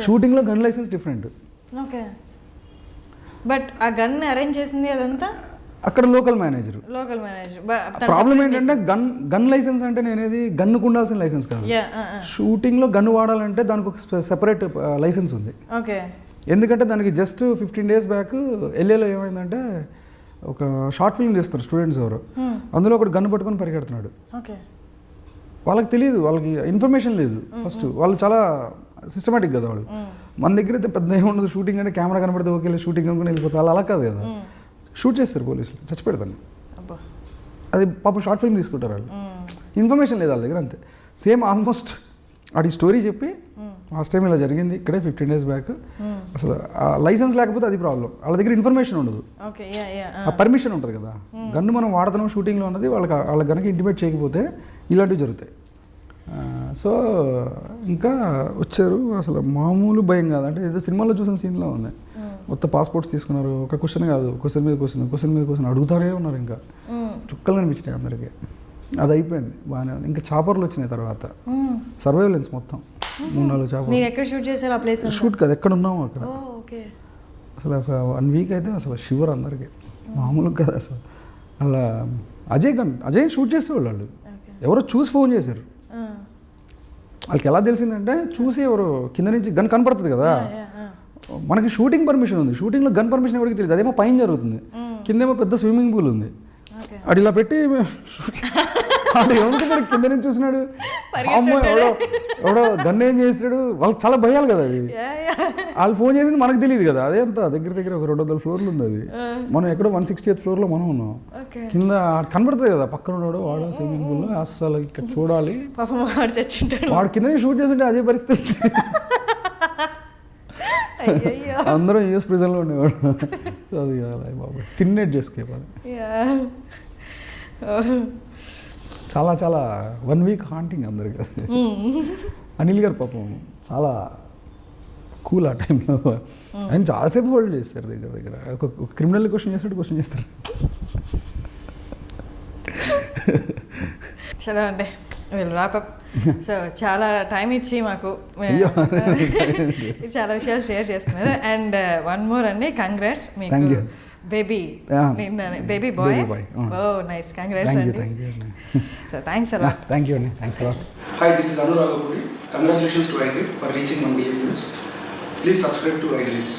షూటింగ్లో గన్ లైసెన్స్ డిఫరెంట్. బట్ ఆ గన్ అరేంజ్ చేసింది అదంతా అక్కడ లోకల్ మేనేజర్. ప్రాబ్లం ఏంటంటే గన్ లైసెన్స్ అంటే నేనేది గన్నుకు ఉండాల్సిన లైసెన్స్ కాదు. షూటింగ్లో గన్ను వాడాలంటే దానికి ఒక సెపరేట్ లైసెన్స్ ఉంది. ఎందుకంటే దానికి జస్ట్ 15 days బ్యాక్ LAలో ఏమైందంటే ఒక షార్ట్ ఫిల్మ్ చేస్తారు స్టూడెంట్స్ ఎవరు, అందులో ఒకటి గన్ను పట్టుకొని పరిగెడుతున్నాడు. ఓకే. వాళ్ళకి తెలియదు, వాళ్ళకి ఇన్ఫర్మేషన్ లేదు ఫస్ట్, వాళ్ళు చాలా సిస్టమేటిక్ కదా వాళ్ళు. మన దగ్గర అయితే పెద్ద ఏముండదు, షూటింగ్ అంటే కెమెరా కనబడితే ఓకే షూటింగ్ అనుకుని వెళ్ళిపోతారు, వాళ్ళు అలా కాదు కదా. షూట్ చేస్తారు పోలీసులు, చచ్చిపెడతాను. అది పాపం షార్ట్ ఫిల్మ్ తీసుకుంటారు వాళ్ళు, ఇన్ఫర్మేషన్ లేదు వాళ్ళ దగ్గర, అంతే. సేమ్ ఆల్మోస్ట్ వాడి స్టోరీ చెప్పి లాస్ట్ టైం ఇలా జరిగింది ఇక్కడే 15 days బ్యాక్, అసలు లైసెన్స్ లేకపోతే అది ప్రాబ్లం, వాళ్ళ దగ్గర ఇన్ఫర్మేషన్ ఉండదు, ఆ పర్మిషన్ ఉంటుంది కదా. గన్ను మనం వాడుతున్నాం షూటింగ్లో ఉన్నది వాళ్ళకి కనుక ఇంటిమేట్ చేయకపోతే ఇలాంటివి జరుగుతాయి. సో ఇంకా వచ్చారు, అసలు మామూలు భయం కాదు, అంటే ఏదో సినిమాలో చూసిన సీన్లో ఉంది. మొత్తం పాస్పోర్ట్స్ తీసుకున్నారు, ఒక క్వశ్చన్ కాదు, క్వశ్చన్ మీద క్వశ్చన్ అడుగుతారే ఉన్నారు, ఇంకా చుక్కలు కనిపించినాయి అందరికీ. అది అయిపోయింది బాగానే ఉంది. ఇంకా చాపర్లు వచ్చినాయి తర్వాత, సర్వైలెన్స్ మొత్తం 3-4 చాపర్లు. ఎక్కడ షూట్ చేశారు ఆ ప్లేస్? షూట్ కదా, ఎక్కడ ఉన్నాము అక్కడ. అసలు ఒక 1 week అయితే అసలు షివర్ అందరికీ, మామూలుగా కదా అసలు. అలా అజయ్ షూట్ చేసేవాళ్ళు, వాళ్ళు ఎవరో చూసి ఫోన్ చేశారు. వాళ్ళకి ఎలా తెలిసిందంటే చూసి ఎవరు కింద నుంచి గన్ కనపడుతుంది కదా, మనకి షూటింగ్ పర్మిషన్ ఉంది, షూటింగ్లో గన్ పర్మిషన్ ఎవరికి తెలియదు, అదేమో పైన జరుగుతుంది, కిందేమో పెద్ద స్విమ్మింగ్ పూల్ ఉంది. అటు ఇలా పెట్టి ఏమంటే కింద నుంచి చూసినాడు, అమ్మో ఎవడో గన్ ఏం చేసాడు, వాళ్ళకి చాలా భయాలు కదా అవి. వాళ్ళు ఫోన్ చేసింది మనకు తెలియదు కదా, అదే అంత దగ్గర ఒక 200 floors ఉంది అది, మనం ఎక్కడో 168th floor లో మనం ఉన్నాం. కింద కనబడుతుంది కదా పక్కన ఉన్నాడు వాడు స్విమ్మింగ్ పూల్, అస్సలు ఇక్కడ చూడాలి. వాడు కింద నుంచి షూట్ చేస్తుంటే అదే పరిస్థితి. అందరం యూఎస్ ప్రిజన్లో ఉండేవాడు. అది బాబు తిన్నేట్ చేసుకేపాలి. చాలా చాలా 1 week హాంటింగ్ అందరికి. అనిల్ గారు పాపం చాలా కూల్ ఆ టైంలో, ఆయన చాలాసేపు హోల్డ్ చేస్తారు దగ్గర ఒక క్రిమినల్ క్వశ్చన్ చేస్తారు. చలో అంటే వీళ్ళు రాపప్. సో చాలా టైం ఇచ్చి మాకు చాలా విషయాలు షేర్ చేసుకున్నారు. అండ్ 1 more అండి, కంగ్రాట్స్ మీకు బేబీ బాయ్. ఓ నైస్, కంగ్రాట్స్ అండి. సో థ్యాంక్స్ అలా. థ్యాంక్ యూ అండి, థ్యాంక్స్ అలా. Hi, this is Anuragapudi. Congratulations to iDream for reaching 1 million views. Please subscribe to iDreams.